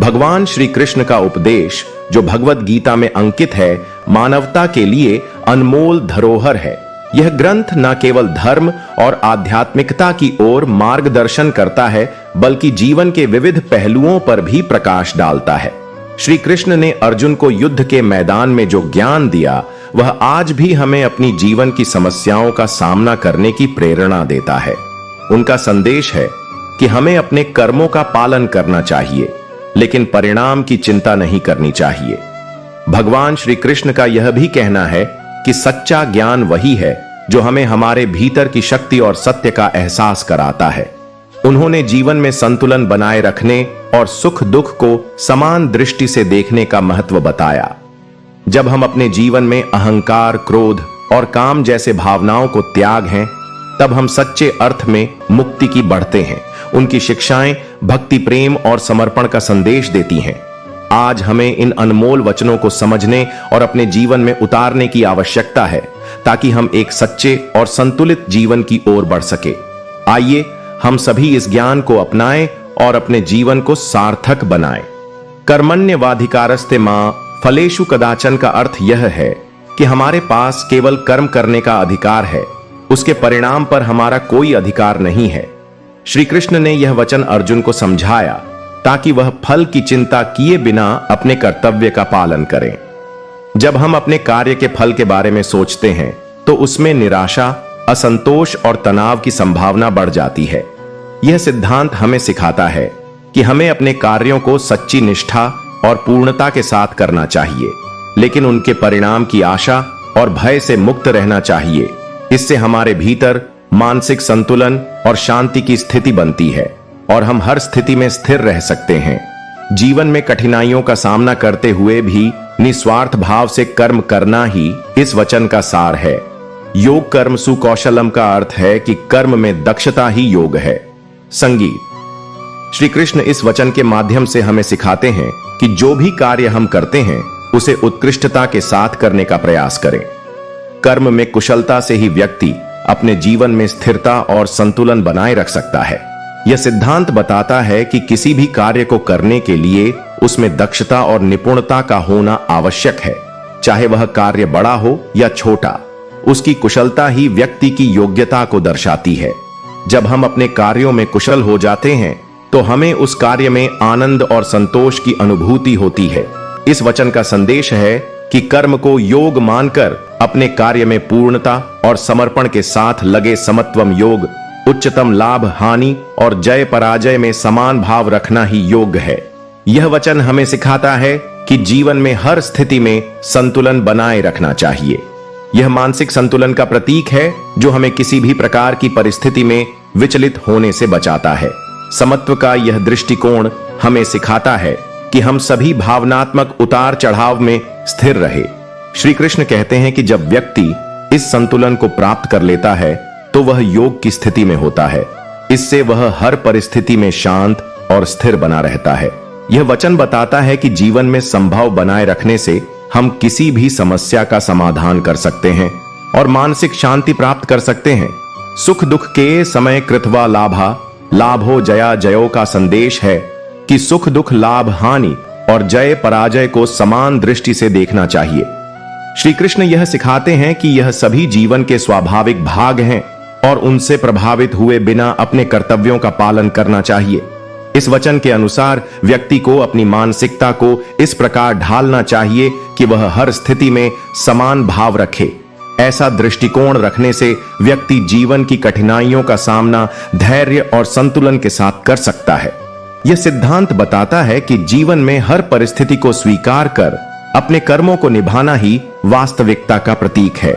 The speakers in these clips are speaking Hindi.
भगवान श्री कृष्ण का उपदेश जो भगवत गीता में अंकित है, मानवता के लिए अनमोल धरोहर है। यह ग्रंथ न केवल धर्म और आध्यात्मिकता की ओर मार्गदर्शन करता है, बल्कि जीवन के विविध पहलुओं पर भी प्रकाश डालता है। श्री कृष्ण ने अर्जुन को युद्ध के मैदान में जो ज्ञान दिया, वह आज भी हमें अपनी जीवन की समस्याओं का सामना करने की प्रेरणा देता है। उनका संदेश है कि हमें अपने कर्मों का पालन करना चाहिए, लेकिन परिणाम की चिंता नहीं करनी चाहिए। भगवान श्री कृष्ण का यह भी कहना है कि सच्चा ज्ञान वही है जो हमें हमारे भीतर की शक्ति और सत्य का एहसास कराता है। उन्होंने जीवन में संतुलन बनाए रखने और सुख दुख को समान दृष्टि से देखने का महत्व बताया। जब हम अपने जीवन में अहंकार, क्रोध और काम जैसे भावनाओं को त्याग हैं, तब हम सच्चे अर्थ में मुक्ति की बढ़ते हैं। उनकी शिक्षाएं भक्ति, प्रेम और समर्पण का संदेश देती हैं। आज हमें इन अनमोल वचनों को समझने और अपने जीवन में उतारने की आवश्यकता है, ताकि हम एक सच्चे और संतुलित जीवन की ओर बढ़ सके। आइए हम सभी इस ज्ञान को अपनाएं और अपने जीवन को सार्थक बनाएं। कर्मण्यवाधिकारस्ते मां फलेषु कदाचन का अर्थ यह है कि हमारे पास केवल कर्म करने का अधिकार है, उसके परिणाम पर हमारा कोई अधिकार नहीं है। श्री कृष्ण ने यह वचन अर्जुन को समझाया ताकि वह फल की चिंता किए बिना अपने कर्तव्य का पालन करें। जब हम अपने कार्य के फल के बारे में सोचते हैं, तो उसमें निराशा, असंतोष और तनाव की संभावना बढ़ जाती है। यह सिद्धांत हमें सिखाता है कि हमें अपने कार्यों को सच्ची निष्ठा और पूर्णता के साथ करना चाहिए, लेकिन उनके परिणाम की आशा और भय से मुक्त रहना चाहिए। इससे हमारे भीतर मानसिक संतुलन और शांति की स्थिति बनती है और हम हर स्थिति में स्थिर रह सकते हैं। जीवन में कठिनाइयों का सामना करते हुए भी निस्वार्थ भाव से कर्म करना ही इस वचन का सार है। योग कर्म सुकौशलम का अर्थ है कि कर्म में दक्षता ही योग है। संगीत। श्री कृष्ण इस वचन के माध्यम से हमें सिखाते हैं कि जो भी कार्य हम करते हैं, उसे उत्कृष्टता के साथ करने का प्रयास करें। कर्म में कुशलता से ही व्यक्ति अपने जीवन में स्थिरता और संतुलन बनाए रख सकता है। यह सिद्धांत बताता है कि किसी भी कार्य को करने के लिए उसमें दक्षता और निपुणता का होना आवश्यक है। चाहे वह कार्य बड़ा हो या छोटा, उसकी कुशलता ही व्यक्ति की योग्यता को दर्शाती है। जब हम अपने कार्यों में कुशल हो जाते हैं, तो हमें उस कार्य में आनंद और संतोष की अनुभूति होती है। इस वचन का संदेश है कि कर्म को योग मानकर अपने कार्य में पूर्णता और समर्पण के साथ लगे समत्वम योग, उच्चतम लाभ हानि और जय पराजय में समान भाव रखना ही योग है। यह वचन हमें सिखाता है कि जीवन में हर स्थिति में संतुलन बनाए रखना चाहिए। यह मानसिक संतुलन का प्रतीक है जो हमें किसी भी प्रकार की परिस्थिति में विचलित होने से बचाता है। समत्व का यह दृष्टिकोण हमें सिखाता है कि हम सभी भावनात्मक उतार चढ़ाव में स्थिर रहे। श्री कृष्ण कहते हैं कि जब व्यक्ति इस संतुलन को प्राप्त कर लेता है, तो वह योग की स्थिति में होता है। इससे वह हर परिस्थिति में शांत और स्थिर बना रहता है। यह वचन बताता है कि जीवन में संभव बनाए रखने से हम किसी भी समस्या का समाधान कर सकते हैं और मानसिक शांति प्राप्त कर सकते हैं। सुख दुख के समय कृत्वा लाभा लाभो जया जयो का संदेश है कि सुख दुख, लाभ हानि और जय पराजय को समान दृष्टि से देखना चाहिए। श्री कृष्ण यह सिखाते हैं कि यह सभी जीवन के स्वाभाविक भाग हैं और उनसे प्रभावित हुए बिना अपने कर्तव्यों का पालन करना चाहिए। इस वचन के अनुसार व्यक्ति को अपनी मानसिकता को इस प्रकार ढालना चाहिए कि वह हर स्थिति में समान भाव रखे। ऐसा दृष्टिकोण रखने से व्यक्ति जीवन की कठिनाइयों का सामना धैर्य और संतुलन के साथ कर सकता है। यह सिद्धांत बताता है कि जीवन में हर परिस्थिति को स्वीकार कर अपने कर्मों को निभाना ही वास्तविकता का प्रतीक है।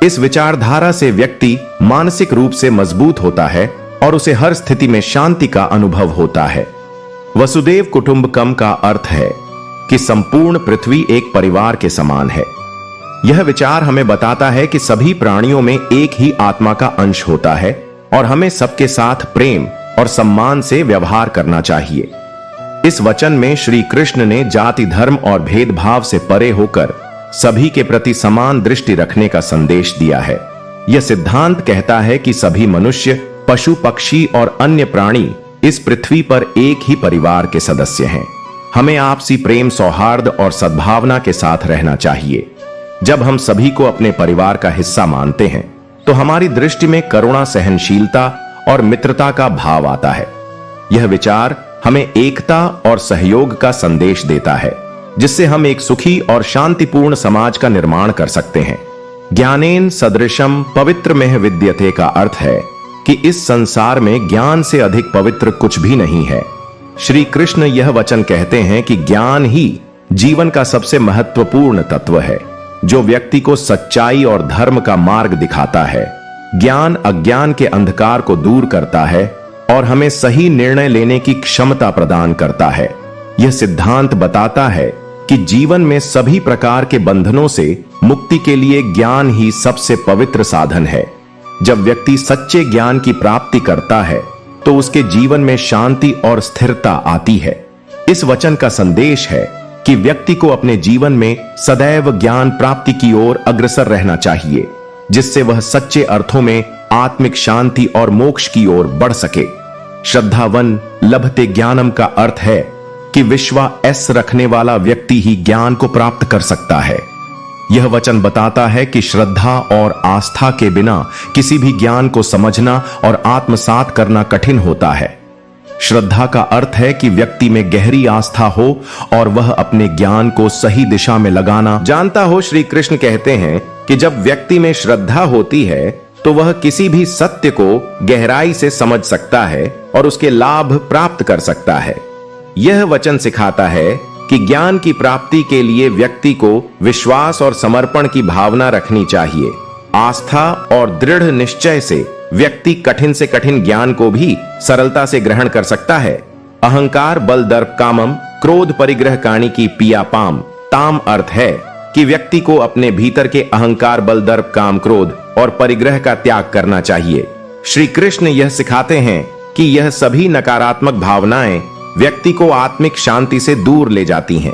इस विचारधारा से व्यक्ति मानसिक रूप से मजबूत होता है और उसे हर स्थिति में शांति का अनुभव होता है। वसुदेव कुटुंबकम का अर्थ है कि संपूर्ण पृथ्वी एक परिवार के समान है। यह विचार हमें बताता है कि सभी प्राणियों में एक ही आत्मा का अंश होता है और हमें सबके साथ प्रेम और सम्मान से व्यवहार करना चाहिए। इस वचन में श्री कृष्ण ने जाति, धर्म और भेदभाव से परे होकर सभी के प्रति समान दृष्टि रखने का संदेश दिया है। यह सिद्धांत कहता है कि सभी मनुष्य, पशु, पक्षी और अन्य प्राणी इस पृथ्वी पर एक ही परिवार के सदस्य हैं। हमें आपसी प्रेम, सौहार्द और सद्भावना के साथ रहना चाहिए। जब हम सभी को अपने परिवार का हिस्सा मानते हैं तो हमारी दृष्टि में करुणा, सहनशीलता और मित्रता का भाव आता है। यह विचार हमें एकता और सहयोग का संदेश देता है, जिससे हम एक सुखी और शांतिपूर्ण समाज का निर्माण कर सकते हैं। ज्ञानेन सदृशम पवित्रमेह विद्यते का अर्थ है कि इस संसार में ज्ञान से अधिक पवित्र कुछ भी नहीं है। श्री कृष्ण यह वचन कहते हैं कि ज्ञान ही जीवन का सबसे महत्वपूर्ण तत्व है, जो व्यक्ति को सच्चाई और धर्म का मार्ग दिखाता है। ज्ञान अज्ञान के अंधकार को दूर करता है और हमें सही निर्णय लेने की क्षमता प्रदान करता है। यह सिद्धांत बताता है कि जीवन में सभी प्रकार के बंधनों से मुक्ति के लिए ज्ञान ही सबसे पवित्र साधन है। जब व्यक्ति सच्चे ज्ञान की प्राप्ति करता है तो उसके जीवन में शांति और स्थिरता आती है। इस वचन का संदेश है कि व्यक्ति को अपने जीवन में सदैव ज्ञान प्राप्ति की ओर अग्रसर रहना चाहिए, जिससे वह सच्चे अर्थों में आत्मिक शांति और मोक्ष की ओर बढ़ सके। श्रद्धावन लभते ज्ञानम का अर्थ है कि विश्वास रखने वाला व्यक्ति ही ज्ञान को प्राप्त कर सकता है। यह वचन बताता है कि श्रद्धा और आस्था के बिना किसी भी ज्ञान को समझना और आत्मसात करना कठिन होता है। श्रद्धा का अर्थ है कि व्यक्ति में गहरी आस्था हो और वह अपने ज्ञान को सही दिशा में लगाना जानता हो। श्री कृष्ण कहते हैं कि जब व्यक्ति में श्रद्धा होती है तो वह किसी भी सत्य को गहराई से समझ सकता है और उसके लाभ प्राप्त कर सकता है। यह वचन सिखाता है कि ज्ञान की प्राप्ति के लिए व्यक्ति को विश्वास और समर्पण की भावना रखनी चाहिए। आस्था और दृढ़ निश्चय से व्यक्ति कठिन से कठिन ज्ञान को भी सरलता से ग्रहण कर सकता है। अहंकार बल दर्प कामम क्रोध परिग्रह काणी की पिया पाम ताम अर्थ है कि व्यक्ति को अपने भीतर के अहंकार बल दर्प काम क्रोध और परिग्रह का त्याग करना चाहिए। श्री कृष्ण यह सिखाते हैं कि यह सभी नकारात्मक भावनाएं व्यक्ति को आत्मिक शांति से दूर ले जाती हैं।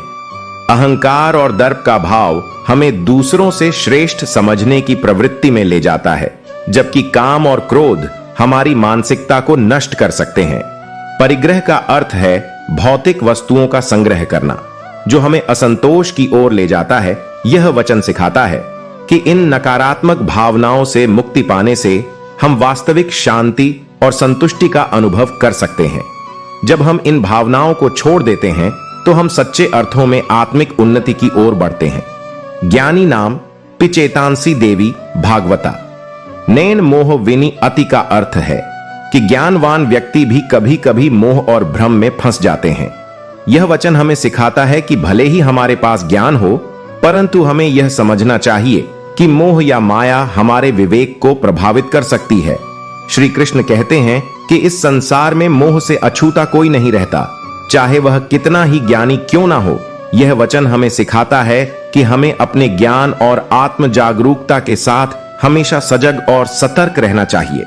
अहंकार और दर्प का भाव हमें दूसरों से श्रेष्ठ समझने की प्रवृत्ति में ले जाता है, जबकि काम और क्रोध हमारी मानसिकता को नष्ट कर सकते हैं। परिग्रह का अर्थ है भौतिक वस्तुओं का संग्रह करना, जो हमें असंतोष की ओर ले जाता है। यह वचन सिखाता है कि इन नकारात्मक भावनाओं से मुक्ति पाने से हम वास्तविक शांति और संतुष्टि का अनुभव कर सकते हैं। जब हम इन भावनाओं को छोड़ देते हैं तो हम सच्चे अर्थों में आत्मिक उन्नति की ओर बढ़ते हैं। ज्ञानी नाम पिचेतांसी देवी भागवता नैन मोह विनी अति का अर्थ है कि ज्ञानवान व्यक्ति भी कभी कभी मोह और भ्रम में फंस जाते हैं। यह वचन हमें सिखाता है कि भले ही हमारे पास ज्ञान हो, परंतु हमें यह समझना चाहिए कि मोह या माया हमारे विवेक को प्रभावित कर सकती है। श्री कृष्ण कहते हैं कि इस संसार में मोह से अछूता कोई नहीं रहता, चाहे वह कितना ही ज्ञानी क्यों ना हो। यह वचन हमें सिखाता है कि हमें अपने ज्ञान और आत्म जागरूकता के साथ हमेशा सजग और सतर्क रहना चाहिए।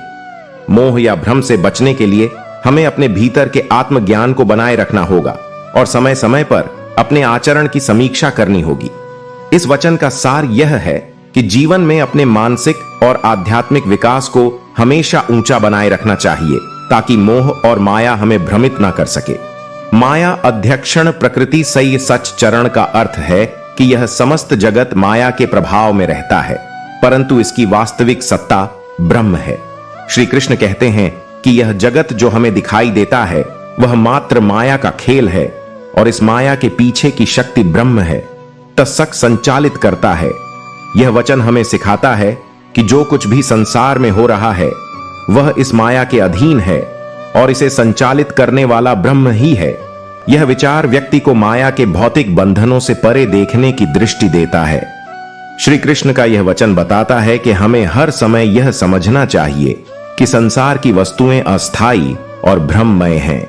मोह या भ्रम से बचने के लिए हमें अपने भीतर के आत्मज्ञान को बनाए रखना होगा और समय समय पर अपने आचरण की समीक्षा करनी होगी। इस वचन का सार यह है कि जीवन में अपने मानसिक और आध्यात्मिक विकास को हमेशा ऊंचा बनाए रखना चाहिए, ताकि मोह और माया हमें भ्रमित ना कर सके। माया अध्यक्षण प्रकृति सई सच चरण का अर्थ है कि यह समस्त जगत माया के प्रभाव में रहता है, परंतु इसकी वास्तविक सत्ता ब्रह्म है। श्री कृष्ण कहते हैं कि यह जगत जो हमें दिखाई देता है वह मात्र माया का खेल है और इस माया के पीछे की शक्ति ब्रह्म है, तत्सक संचालित करता है। यह वचन हमें सिखाता है कि जो कुछ भी संसार में हो रहा है वह इस माया के अधीन है और इसे संचालित करने वाला ब्रह्म ही है। यह विचार व्यक्ति को माया के भौतिक बंधनों से परे देखने की दृष्टि देता है। श्री कृष्ण का यह वचन बताता है कि हमें हर समय यह समझना चाहिए कि संसार की वस्तुएं अस्थायी और भ्रममय हैं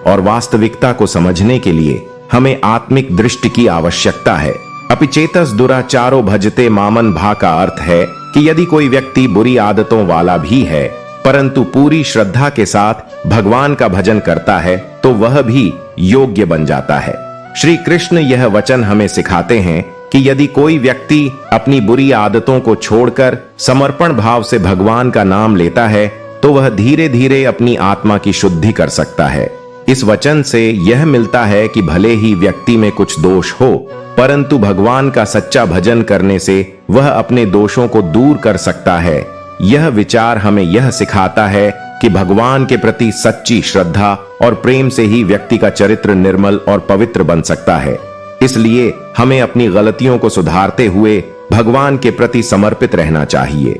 और वास्तविकता को समझने के लिए हमें आत्मिक दृष्टि की आवश्यकता है। अपिचेतस दुराचारो भजते मामन भा का अर्थ है कि यदि कोई व्यक्ति बुरी आदतों वाला भी है परंतु पूरी श्रद्धा के साथ भगवान का भजन करता है तो वह भी योग्य बन जाता है। श्री कृष्ण यह वचन हमें सिखाते हैं कि यदि कोई व्यक्ति अपनी बुरी आदतों को छोड़कर समर्पण भाव से भगवान का नाम लेता है तो वह धीरे धीरे अपनी आत्मा की शुद्धि कर सकता है। इस वचन से यह मिलता है कि भले ही व्यक्ति में कुछ दोष हो, परंतु भगवान का सच्चा भजन करने से वह अपने दोषों को दूर कर सकता है। यह विचार हमें यह सिखाता है कि भगवान के प्रति सच्ची श्रद्धा और प्रेम से ही व्यक्ति का चरित्र निर्मल और पवित्र बन सकता है। इसलिए हमें अपनी गलतियों को सुधारते हुए भगवान के प्रति समर्पित रहना चाहिए।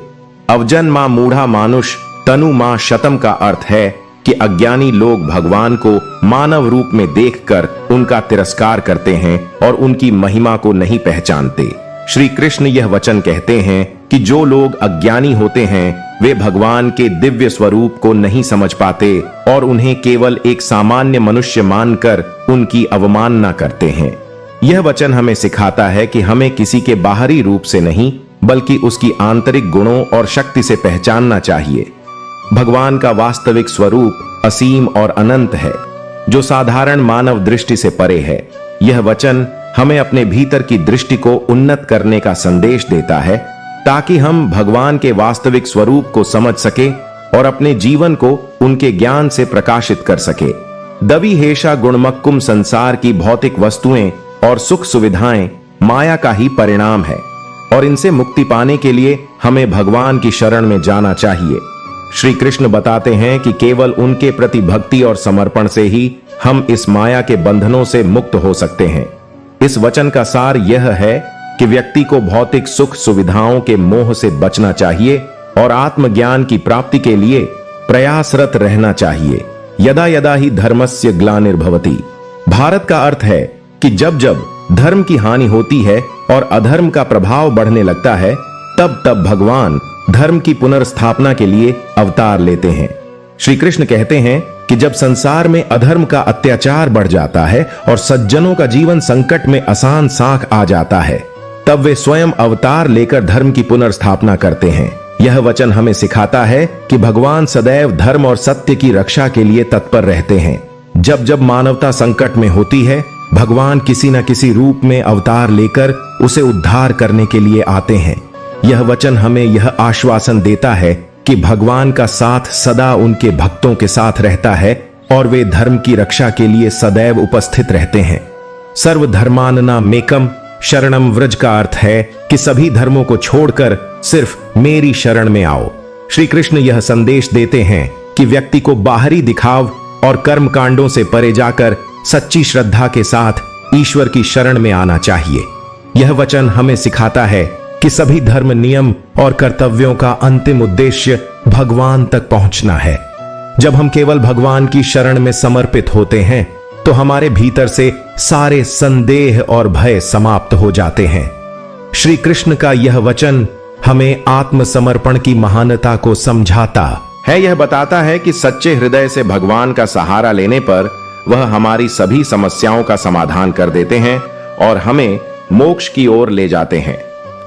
अवजन मां मूढ़ा मानुष तनु मां शतम का अर्थ है कि अज्ञानी लोग भगवान को मानव रूप में देखकर उनका तिरस्कार करते हैं और उनकी महिमा को नहीं पहचानते। श्री कृष्ण यह वचन कहते हैं कि जो लोग अज्ञानी होते हैं वे भगवान के दिव्य स्वरूप को नहीं समझ पाते और उन्हें केवल एक सामान्य मनुष्य मानकर उनकी अवमानना करते हैं। यह वचन हमें सिखाता है कि हमें किसी के बाहरी रूप से नहीं बल्कि उसकी आंतरिक गुणों और शक्ति से पहचानना चाहिए। भगवान का वास्तविक स्वरूप असीम और अनंत है, जो साधारण मानव दृष्टि से परे है। यह वचन हमें अपने भीतर की दृष्टि को उन्नत करने का संदेश देता है, ताकि हम भगवान के वास्तविक स्वरूप को समझ सके और अपने जीवन को उनके ज्ञान से प्रकाशित कर सके। दवि हेषा गुणमक्कुम संसार की भौतिक वस्तुएं और सुख सुविधाएं माया का ही परिणाम है और इनसे मुक्ति पाने के लिए हमें भगवान की शरण में जाना चाहिए। श्री कृष्ण बताते हैं कि केवल उनके प्रति भक्ति और समर्पण से ही हम इस माया के बंधनों से मुक्त हो सकते हैं। इस वचन का सार यह है कि व्यक्ति को भौतिक सुख सुविधाओं के मोह से बचना चाहिए और आत्मज्ञान की प्राप्ति के लिए प्रयासरत रहना चाहिए। यदा यदा ही धर्मस्य ग्लानिर्भवति। भारत का अर्थ है कि जब जब धर्म की हानि होती है और अधर्म का प्रभाव बढ़ने लगता है, तब तब भगवान धर्म की पुनर्स्थापना के लिए अवतार लेते हैं। श्री कृष्ण कहते हैं कि जब संसार में अधर्म का अत्याचार बढ़ जाता है और सज्जनों का जीवन संकट में आसान साख आ जाता है, तब वे स्वयं अवतार लेकर धर्म की पुनर्स्थापना करते हैं। यह वचन हमें सिखाता है कि भगवान सदैव धर्म और सत्य की रक्षा के लिए तत्पर रहते हैं। जब जब मानवता संकट में होती है, भगवान किसी न किसी रूप में अवतार लेकर उसे उद्धार करने के लिए आते हैं। यह वचन हमें यह आश्वासन देता है कि भगवान का साथ सदा उनके भक्तों के साथ रहता है और वे धर्म की रक्षा के लिए सदैव उपस्थित रहते हैं। सर्वधर्मानना मेकम शरणम व्रज का अर्थ है कि सभी धर्मों को छोड़कर सिर्फ मेरी शरण में आओ। श्री कृष्ण यह संदेश देते हैं कि व्यक्ति को बाहरी दिखाव और कर्म कांडों से परे जाकर सच्ची श्रद्धा के साथ ईश्वर की शरण में आना चाहिए। यह वचन हमें सिखाता है कि सभी धर्म नियम और कर्तव्यों का अंतिम उद्देश्य भगवान तक पहुंचना है। जब हम केवल भगवान की शरण में समर्पित होते हैं तो हमारे भीतर से सारे संदेह और भय समाप्त हो जाते हैं। श्री कृष्ण का यह वचन हमें आत्मसमर्पण की महानता को समझाता है। यह बताता है कि सच्चे हृदय से भगवान का सहारा लेने पर वह हमारी सभी समस्याओं का समाधान कर देते हैं और हमें मोक्ष की ओर ले जाते हैं।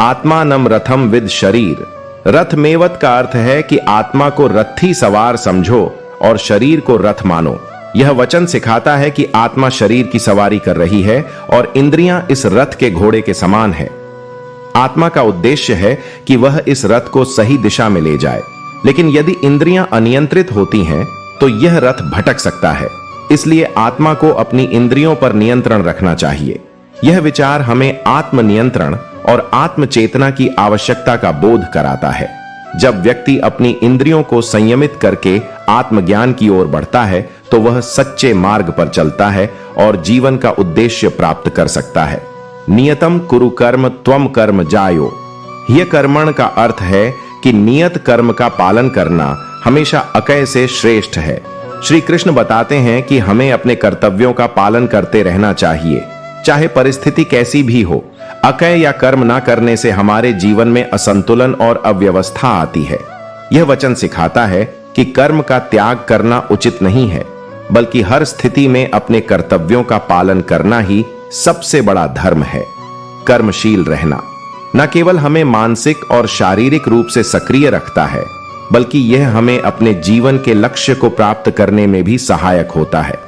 आत्मानम रथम विद शरीर। रथ मेवत का अर्थ है कि आत्मा को रथी सवार समझो और शरीर को रथ मानो। यह वचन सिखाता है कि आत्मा शरीर की सवारी कर रही है और इंद्रियां इस रथ के घोड़े के समान है। आत्मा का उद्देश्य है कि वह इस रथ को सही दिशा में ले जाए, लेकिन यदि इंद्रियां अनियंत्रित होती हैं तो यह रथ भटक सकता है। इसलिए आत्मा को अपनी इंद्रियों पर नियंत्रण रखना चाहिए। यह विचार हमें आत्मनियंत्रण और आत्मचेतना की आवश्यकता का बोध कराता है। जब व्यक्ति अपनी इंद्रियों को संयमित करके आत्मज्ञान की ओर बढ़ता है तो वह सच्चे मार्ग पर चलता है और जीवन का उद्देश्य प्राप्त कर सकता है। नियतम कुरु कर्म त्वम कर्म जायो। यह कर्मण का अर्थ है कि नियत कर्म का पालन करना हमेशा अकय से श्रेष्ठ है। श्री कृष्ण बताते हैं कि हमें अपने कर्तव्यों का पालन करते रहना चाहिए, चाहे परिस्थिति कैसी भी हो। अकय या कर्म ना करने से हमारे जीवन में असंतुलन और अव्यवस्था आती है। यह वचन सिखाता है कि कर्म का त्याग करना उचित नहीं है, बल्कि हर स्थिति में अपने कर्तव्यों का पालन करना ही सबसे बड़ा धर्म है। कर्मशील रहना न केवल हमें मानसिक और शारीरिक रूप से सक्रिय रखता है, बल्कि यह हमें अपने जीवन के लक्ष्य को प्राप्त करने में भी सहायक होता है।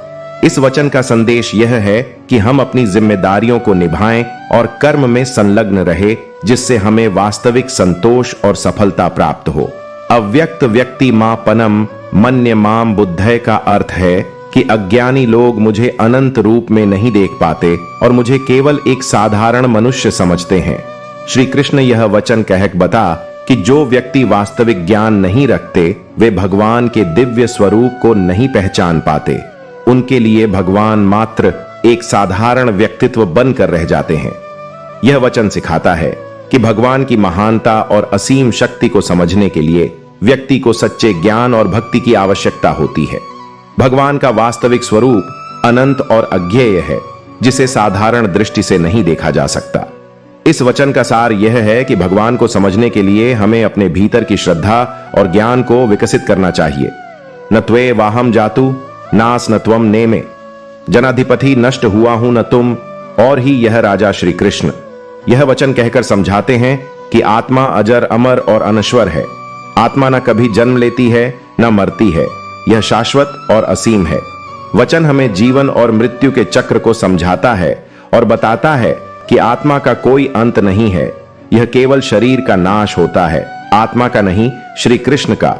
इस वचन का संदेश यह है कि हम अपनी जिम्मेदारियों को निभाएं और कर्म में संलग्न रहे, जिससे हमें वास्तविक संतोष और सफलता प्राप्त हो। अव्यक्त व्यक्ति मापनम मन्य माम बुद्धय का अर्थ है कि अज्ञानी लोग मुझे अनंत रूप में नहीं देख पाते और मुझे केवल एक साधारण मनुष्य समझते हैं। श्री कृष्ण यह वचन कहक बता कि जो व्यक्ति वास्तविक ज्ञान नहीं रखते वे भगवान के दिव्य स्वरूप को नहीं पहचान पाते। उनके लिए भगवान मात्र एक साधारण व्यक्तित्व बनकर रह जाते हैं। यह वचन सिखाता है कि भगवान की महानता और असीम शक्ति को समझने के लिए व्यक्ति को सच्चे ज्ञान और भक्ति की आवश्यकता होती है। भगवान का वास्तविक स्वरूप अनंत और अज्ञेय है, जिसे साधारण दृष्टि से नहीं देखा जा सकता। इस वचन का सार यह है कि भगवान को समझने के लिए हमें अपने भीतर की श्रद्धा और ज्ञान को विकसित करना चाहिए। न त्वे वाहम जातु नास न त्वम नेमे, जनाधिपति नष्ट हुआ हूं न तुम, और ही यह राजा श्री कृष्ण। यह वचन कहकर समझाते हैं कि आत्मा अजर अमर और अनश्वर है। आत्मा न कभी जन्म लेती है न मरती है, यह शाश्वत और असीम है। वचन हमें जीवन और मृत्यु के चक्र को समझाता है और बताता है कि आत्मा का कोई अंत नहीं है, यह केवल शरीर का नाश होता है, आत्मा का नहीं, श्री कृष्ण का।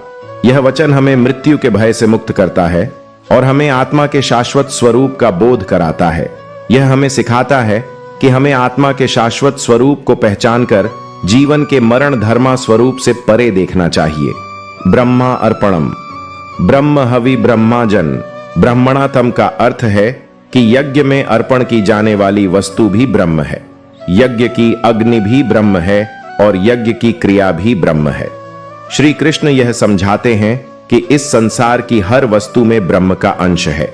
यह वचन हमें मृत्यु के भय से मुक्त करता है और हमें आत्मा के शाश्वत स्वरूप का बोध कराता है। यह हमें सिखाता है कि हमें आत्मा के शाश्वत स्वरूप को पहचानकर जीवन के मरण धर्मा स्वरूप से परे देखना चाहिए। ब्रह्मा अर्पणम, ब्रह्म हवि ब्रह्माजन, ब्रह्मणातम का अर्थ है कि यज्ञ में अर्पण की जाने वाली वस्तु भी ब्रह्म है, यज्ञ की अग्नि भी ब्रह्म है और यज्ञ की क्रिया भी ब्रह्म है। श्री कृष्ण यह समझाते हैं कि इस संसार की हर वस्तु में ब्रह्म का अंश है।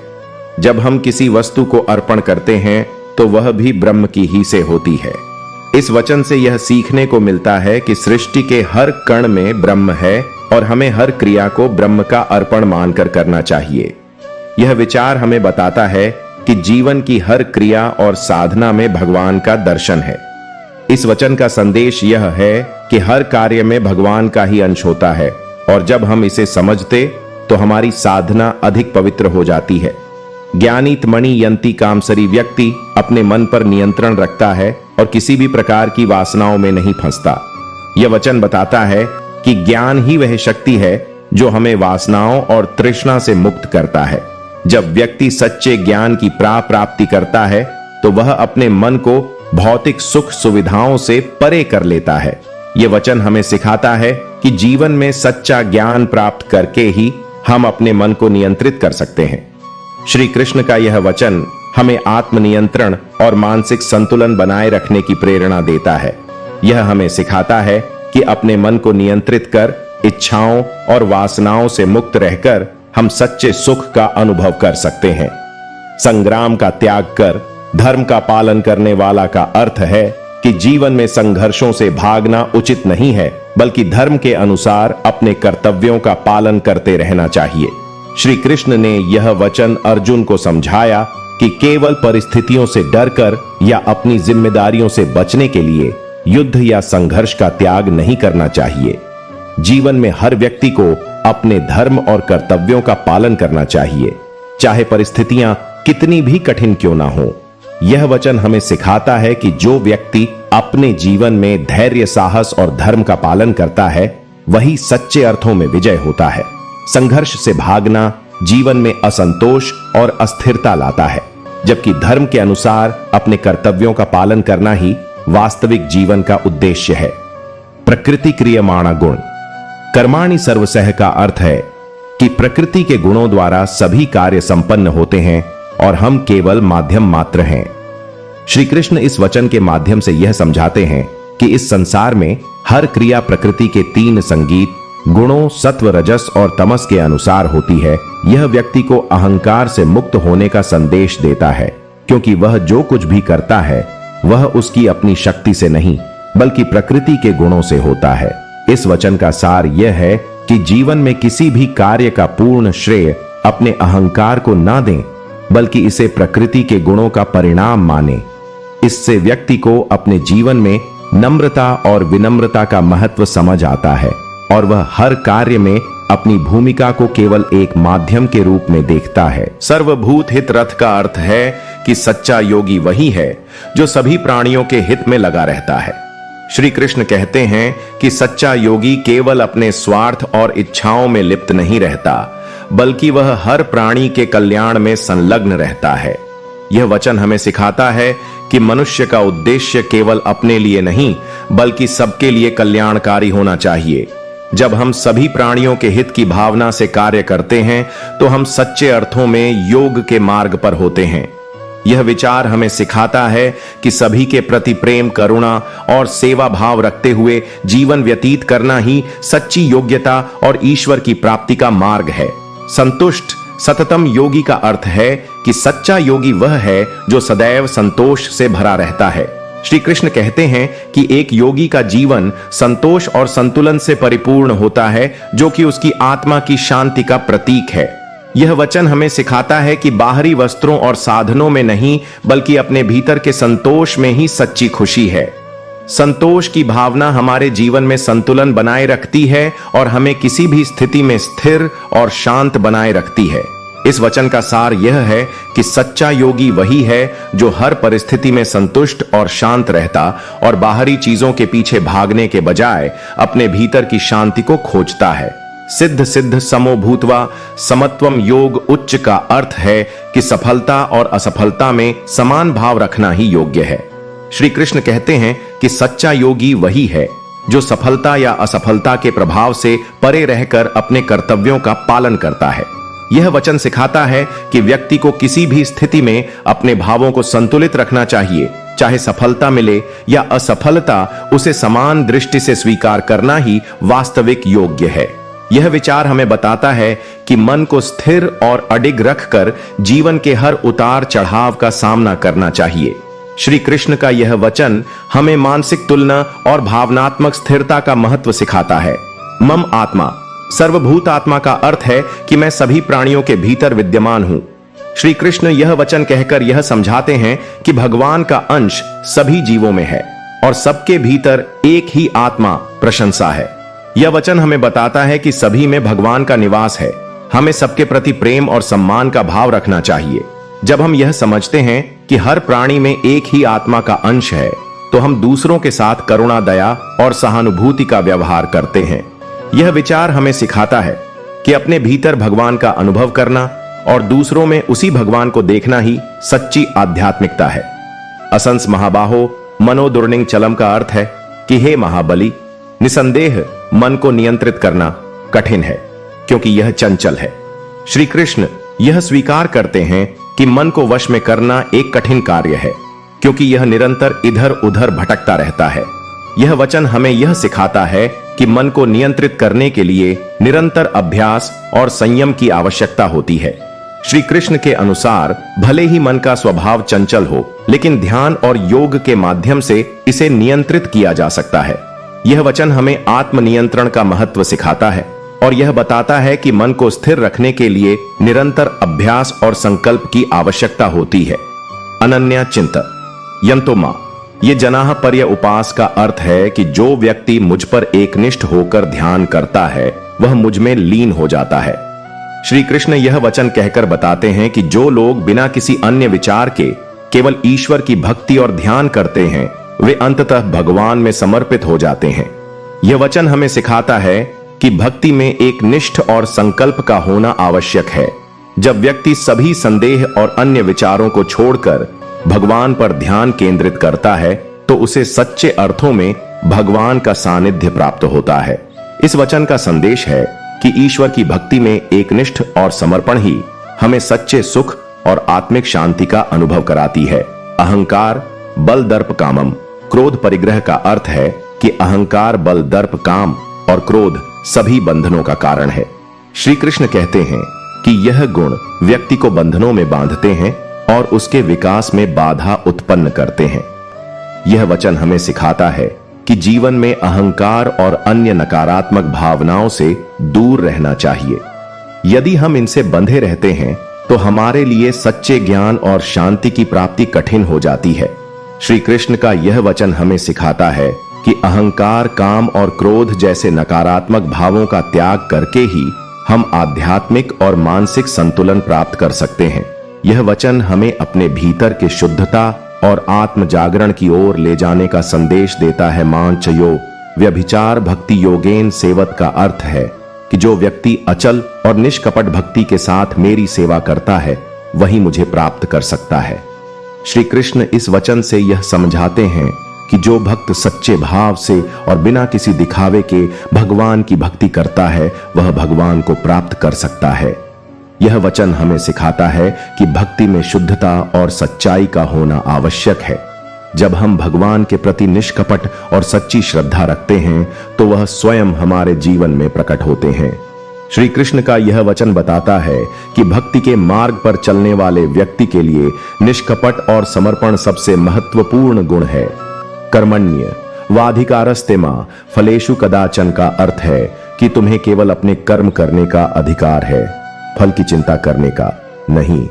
जब हम किसी वस्तु को अर्पण करते हैं तो वह भी ब्रह्म की ही से होती है। इस वचन से यह सीखने को मिलता है कि सृष्टि के हर कण में ब्रह्म है और हमें हर क्रिया को ब्रह्म का अर्पण मानकर करना चाहिए। यह विचार हमें बताता है कि जीवन की हर क्रिया और साधना में भगवान का दर्शन है। इस वचन का संदेश यह है कि हर कार्य में भगवान का ही अंश होता है और जब हम इसे समझते तो हमारी साधना अधिक पवित्र हो जाती है। ज्ञानी मणि यंती कामसरी व्यक्ति अपने मन पर नियंत्रण रखता है और किसी भी प्रकार की वासनाओं में नहीं फंसता। यह वचन बताता है कि ज्ञान ही वह शक्ति है जो हमें वासनाओं और तृष्णा से मुक्त करता है। जब व्यक्ति सच्चे ज्ञान की प्राप्ति करता है तो वह अपने मन को भौतिक सुख सुविधाओं से परे कर लेता है। यह वचन हमें सिखाता है कि जीवन में सच्चा ज्ञान प्राप्त करके ही हम अपने मन को नियंत्रित कर सकते हैं। श्री कृष्ण का यह वचन हमें आत्मनियंत्रण और मानसिक संतुलन बनाए रखने की प्रेरणा देता है। यह हमें सिखाता है कि अपने मन को नियंत्रित कर इच्छाओं और वासनाओं से मुक्त रहकर हम सच्चे सुख का अनुभव कर सकते हैं। संग्राम का त्याग कर धर्म का पालन करने वाला का अर्थ है कि जीवन में संघर्षों से भागना उचित नहीं है, बल्कि धर्म के अनुसार अपने कर्तव्यों का पालन करते रहना चाहिए। श्री कृष्ण ने यह वचन अर्जुन को समझाया कि केवल परिस्थितियों से डरकर या अपनी जिम्मेदारियों से बचने के लिए युद्ध या संघर्ष का त्याग नहीं करना चाहिए। जीवन में हर व्यक्ति को अपने धर्म और कर्तव्यों का पालन करना चाहिए, चाहे परिस्थितियां कितनी भी कठिन क्यों ना हो। यह वचन हमें सिखाता है कि जो व्यक्ति अपने जीवन में धैर्य, साहस और धर्म का पालन करता है वही सच्चे अर्थों में विजय होता है। संघर्ष से भागना जीवन में असंतोष और अस्थिरता लाता है, जबकि धर्म के अनुसार अपने कर्तव्यों का पालन करना ही वास्तविक जीवन का उद्देश्य है। प्रकृति क्रियमाणा गुण कर्माणि सर्वसह का अर्थ है कि प्रकृति के गुणों द्वारा सभी कार्य संपन्न होते हैं और हम केवल माध्यम मात्र हैं। श्री कृष्ण इस वचन के माध्यम से यह समझाते हैं कि इस संसार में हर क्रिया प्रकृति के 3 संगीत गुणों सत्व, रजस और तमस के अनुसार होती है। यह व्यक्ति को अहंकार से मुक्त होने का संदेश देता है, क्योंकि वह जो कुछ भी करता है वह उसकी अपनी शक्ति से नहीं बल्कि प्रकृति के गुणों से होता है। इस वचन का सार यह है कि जीवन में किसी भी कार्य का पूर्ण श्रेय अपने अहंकार को ना दें, बल्कि इसे प्रकृति के गुणों का परिणाम माने। इससे व्यक्ति को अपने जीवन में नम्रता और विनम्रता का महत्व समझ आता है और वह हर कार्य में अपनी भूमिका को केवल एक माध्यम के रूप में देखता है। सर्वभूत हित रथ का अर्थ है कि सच्चा योगी वही है जो सभी प्राणियों के हित में लगा रहता है। श्री कृष्ण कहते हैं कि सच्चा योगी केवल अपने स्वार्थ और इच्छाओं में लिप्त नहीं रहता, बल्कि वह हर प्राणी के कल्याण में संलग्न रहता है। यह वचन हमें सिखाता है कि मनुष्य का उद्देश्य केवल अपने लिए नहीं बल्कि सबके लिए कल्याणकारी होना चाहिए। जब हम सभी प्राणियों के हित की भावना से कार्य करते हैं तो हम सच्चे अर्थों में योग के मार्ग पर होते हैं। यह विचार हमें सिखाता है कि सभी के प्रति प्रेम, करुणा और सेवा भाव रखते हुए जीवन व्यतीत करना ही सच्ची योग्यता और ईश्वर की प्राप्ति का मार्ग है। संतुष्ट सततम योगी का अर्थ है कि सच्चा योगी वह है जो सदैव संतोष से भरा रहता है। श्री कृष्ण कहते हैं कि एक योगी का जीवन संतोष और संतुलन से परिपूर्ण होता है, जो कि उसकी आत्मा की शांति का प्रतीक है। यह वचन हमें सिखाता है कि बाहरी वस्त्रों और साधनों में नहीं बल्कि अपने भीतर के संतोष में ही सच्ची खुशी है। संतोष की भावना हमारे जीवन में संतुलन बनाए रखती है और हमें किसी भी स्थिति में स्थिर और शांत बनाए रखती है। इस वचन का सार यह है कि सच्चा योगी वही है जो हर परिस्थिति में संतुष्ट और शांत रहता और बाहरी चीजों के पीछे भागने के बजाय अपने भीतर की शांति को खोजता है। सिद्ध सिद्ध समो भूत्वा समत्वम योग उच्च का अर्थ है कि सफलता और असफलता में समान भाव रखना ही योग्य है। श्री कृष्ण कहते हैं कि सच्चा योगी वही है जो सफलता या असफलता के प्रभाव से परे रहकर अपने कर्तव्यों का पालन करता है। यह वचन सिखाता है कि व्यक्ति को किसी भी स्थिति में अपने भावों को संतुलित रखना चाहिए। चाहे सफलता मिले या असफलता, उसे समान दृष्टि से स्वीकार करना ही वास्तविक योग्य है। यह विचार हमें बताता है कि मन को स्थिर और अडिग रखकर जीवन के हर उतार चढ़ाव का सामना करना चाहिए। श्री कृष्ण का यह वचन हमें मानसिक तुलना और भावनात्मक स्थिरता का महत्व सिखाता है। मम आत्मा सर्वभूत आत्मा का अर्थ है कि मैं सभी प्राणियों के भीतर विद्यमान हूं। श्री कृष्ण यह वचन कहकर यह समझाते हैं कि भगवान का अंश सभी जीवों में है और सबके भीतर एक ही आत्मा प्रशंसा है। यह वचन हमें बताता है कि सभी में भगवान का निवास है। हमें सबके प्रति प्रेम और सम्मान का भाव रखना चाहिए। जब हम यह समझते हैं कि हर प्राणी में एक ही आत्मा का अंश है तो हम दूसरों के साथ करुणा, दया और सहानुभूति का व्यवहार करते हैं। यह विचार हमें सिखाता है कि अपने भीतर भगवान का अनुभव करना और दूसरों में उसी भगवान को देखना ही सच्ची आध्यात्मिकता है। असंस महाबाहो मनो दुर्निंग चलम का अर्थ है कि हे महाबली, निसंदेह मन को नियंत्रित करना कठिन है क्योंकि यह चंचल है। श्री कृष्ण यह स्वीकार करते हैं कि मन को वश में करना एक कठिन कार्य है क्योंकि यह निरंतर इधर उधर भटकता रहता है। यह वचन हमें यह सिखाता है कि मन को नियंत्रित करने के लिए निरंतर अभ्यास और संयम की आवश्यकता होती है। श्री कृष्ण के अनुसार भले ही मन का स्वभाव चंचल हो, लेकिन ध्यान और योग के माध्यम से इसे नियंत्रित किया जा सकता है। यह वचन हमें आत्मनियंत्रण का महत्व सिखाता है और यह बताता है कि मन को स्थिर रखने के लिए निरंतर अभ्यास और संकल्प की आवश्यकता होती है। अनन्या चिंत यंतोमा, ये जनाह पर्य उपास का अर्थ है कि जो व्यक्ति मुझ पर एकनिष्ठ होकर ध्यान करता है वह मुझ में लीन हो जाता है। श्री कृष्ण यह वचन कहकर बताते हैं कि जो लोग बिना किसी अन्य विचार के केवल ईश्वर की भक्ति और ध्यान करते हैं वे अंततः भगवान में समर्पित हो जाते हैं। यह वचन हमें सिखाता है कि भक्ति में एक निष्ठ और संकल्प का होना आवश्यक है। जब व्यक्ति सभी संदेह और अन्य विचारों को छोड़कर भगवान पर ध्यान केंद्रित करता है तो उसे सच्चे अर्थों में भगवान का सानिध्य प्राप्त होता है। इस वचन का संदेश है कि ईश्वर की भक्ति में एकनिष्ठ और समर्पण ही हमें सच्चे सुख और आत्मिक शांति का अनुभव कराती है। अहंकार बल दर्प कामम, क्रोध परिग्रह का अर्थ है कि अहंकार, बल, दर्प, काम और क्रोध सभी बंधनों का कारण है। श्री कृष्ण कहते हैं कि यह गुण व्यक्ति को बंधनों में बांधते हैं और उसके विकास में बाधा उत्पन्न करते हैं। यह वचन हमें सिखाता है कि जीवन में अहंकार और अन्य नकारात्मक भावनाओं से दूर रहना चाहिए। यदि हम इनसे बंधे रहते हैं तो हमारे लिए सच्चे ज्ञान और शांति की प्राप्ति कठिन हो जाती है। श्री कृष्ण का यह वचन हमें सिखाता है कि अहंकार, काम और क्रोध जैसे नकारात्मक भावों का त्याग करके ही हम आध्यात्मिक और मानसिक संतुलन प्राप्त कर सकते हैं। यह वचन हमें अपने भीतर की शुद्धता और आत्म जागरण की ओर ले जाने का संदेश देता है। मांचयो व्यभिचार भक्ति योगेन सेवत का अर्थ है कि जो व्यक्ति अचल और निष्कपट भक्ति के साथ मेरी सेवा करता है वही मुझे प्राप्त कर सकता है। श्री कृष्ण इस वचन से यह समझाते हैं कि जो भक्त सच्चे भाव से और बिना किसी दिखावे के भगवान की भक्ति करता है वह भगवान को प्राप्त कर सकता है। यह वचन हमें सिखाता है कि भक्ति में शुद्धता और सच्चाई का होना आवश्यक है। जब हम भगवान के प्रति निष्कपट और सच्ची श्रद्धा रखते हैं तो वह स्वयं हमारे जीवन में प्रकट होते हैं। श्री कृष्ण का यह वचन बताता है कि भक्ति के मार्ग पर चलने वाले व्यक्ति के लिए निष्कपट और समर्पण सबसे महत्वपूर्ण गुण है। कर्मण्य वाधिकारस्ते मां फलेषु कदाचन का अर्थ है कि तुम्हें केवल अपने कर्म करने का अधिकार है, फल की चिंता करने का नहीं।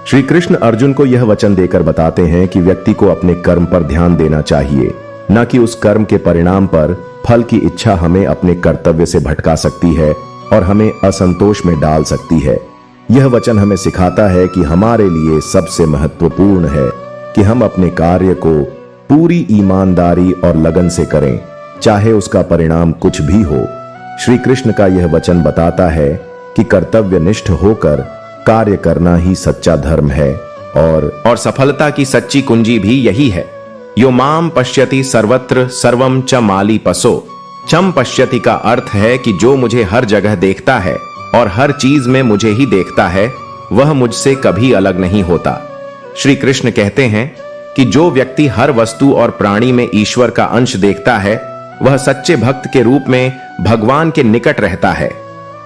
श्री कृष्ण अर्जुन को यह वचन देकर बताते हैं कि व्यक्ति को अपने कर्म पर ध्यान देना चाहिए, न कि उस कर्म के परिणाम पर। फल की इच्छा हमें अपने कर्तव्य से भटका सकती है और हमें असंतोष में डाल सकती है। यह वचन हमें सिखाता है कि हमारे लिए सबसे महत्वपूर्ण है कि हम अपने कार्य को पूरी ईमानदारी और लगन से करें, चाहे उसका परिणाम कुछ भी हो। श्री कृष्ण का यह वचन बताता है कि कर्तव्यनिष्ठ होकर कार्य करना ही सच्चा धर्म है और सफलता की सच्ची कुंजी भी यही है। यो माम पश्यति सर्वत्र सर्वम च माली पसो। चम पश्यति का अर्थ है कि जो मुझे हर जगह देखता है और हर चीज में मुझे ही देखता है वह मुझसे कभी अलग नहीं होता। श्री कृष्ण कहते हैं कि जो व्यक्ति हर वस्तु और प्राणी में ईश्वर का अंश देखता है वह सच्चे भक्त के रूप में भगवान के निकट रहता है।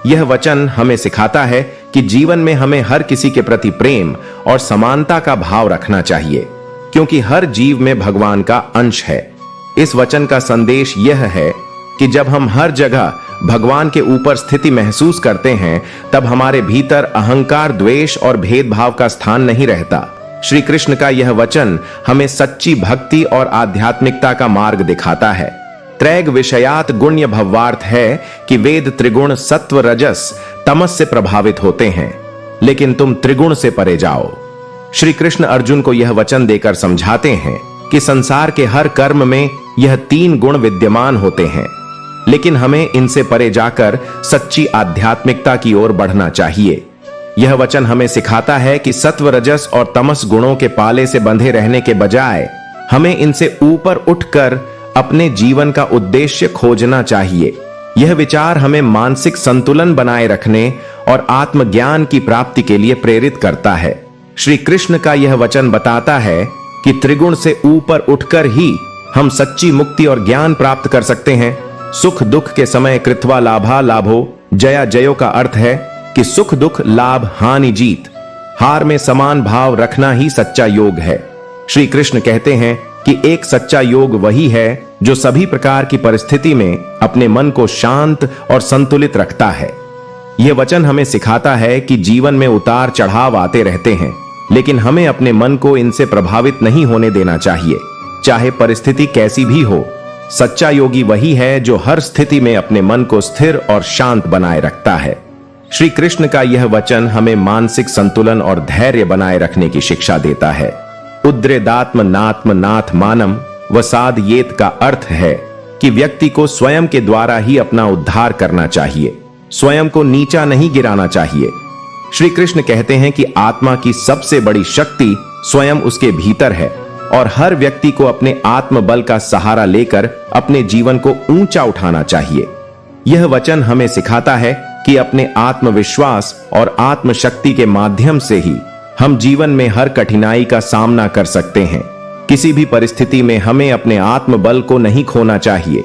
यह वचन हमें सिखाता है कि जीवन में हमें हर किसी के प्रति प्रेम और समानता का भाव रखना चाहिए, क्योंकि हर जीव में भगवान का अंश है। इस वचन का संदेश यह है कि जब हम हर जगह भगवान के ऊपर स्थिति महसूस करते हैं तब हमारे भीतर अहंकार, द्वेष और भेदभाव का स्थान नहीं रहता। श्री कृष्ण का यह वचन हमें सच्ची भक्ति और आध्यात्मिकता का मार्ग दिखाता है। त्रैग विषयात गुण्य भवार्थ है कि वेद त्रिगुण सत्व रजस तमस से प्रभावित होते हैं, लेकिन तुम त्रिगुण से परे जाओ। श्री कृष्ण अर्जुन को यह वचन देकर समझाते हैं कि संसार के हर कर्म में यह तीन गुण विद्यमान होते हैं, लेकिन हमें इनसे परे जाकर सच्ची आध्यात्मिकता की ओर बढ़ना चाहिए। यह वचन हमें सिखाता है कि सत्व रजस और तमस गुणों के पाले से बंधे रहने के बजाय हमें इनसे ऊपर उठकर अपने जीवन का उद्देश्य खोजना चाहिए। यह विचार हमें मानसिक संतुलन बनाए रखने और आत्मज्ञान की प्राप्ति के लिए प्रेरित करता है। श्री कृष्ण का यह वचन बताता है कि त्रिगुण से ऊपर उठकर ही हम सच्ची मुक्ति और ज्ञान प्राप्त कर सकते हैं। सुख दुख के समय कृत्वा लाभा लाभो जया जयो का अर्थ है कि सुख दुख लाभ हानि जीत, हार में समान भाव रखना ही सच्चा योग है। श्री कृष्ण कहते हैं कि एक सच्चा योग वही है जो सभी प्रकार की परिस्थिति में अपने मन को शांत और संतुलित रखता है। यह वचन हमें सिखाता है कि जीवन में उतार चढ़ाव आते रहते हैं, लेकिन हमें अपने मन को इनसे प्रभावित नहीं होने देना चाहिए, चाहे परिस्थिति कैसी भी हो। सच्चा योगी वही है जो हर स्थिति में अपने मन को स्थिर और शांत बनाए रखता है। श्री कृष्ण का यह वचन हमें मानसिक संतुलन और धैर्य बनाए रखने की शिक्षा देता है। उद्रेदात्म नात्म नाथ मानम वसाद येत का अर्थ है कि व्यक्ति को स्वयं के द्वारा ही अपना उद्धार करना चाहिए, स्वयं को नीचा नहीं गिराना चाहिए। श्री कृष्ण कहते हैं कि आत्मा की सबसे बड़ी शक्ति स्वयं उसके भीतर है और हर व्यक्ति को अपने आत्मबल का सहारा लेकर अपने जीवन को ऊंचा उठाना चाहिए। यह वचन हमें सिखाता है कि अपने आत्मविश्वास और आत्मशक्ति के माध्यम से ही हम जीवन में हर कठिनाई का सामना कर सकते हैं। किसी भी परिस्थिति में हमें अपने आत्मबल को नहीं खोना चाहिए।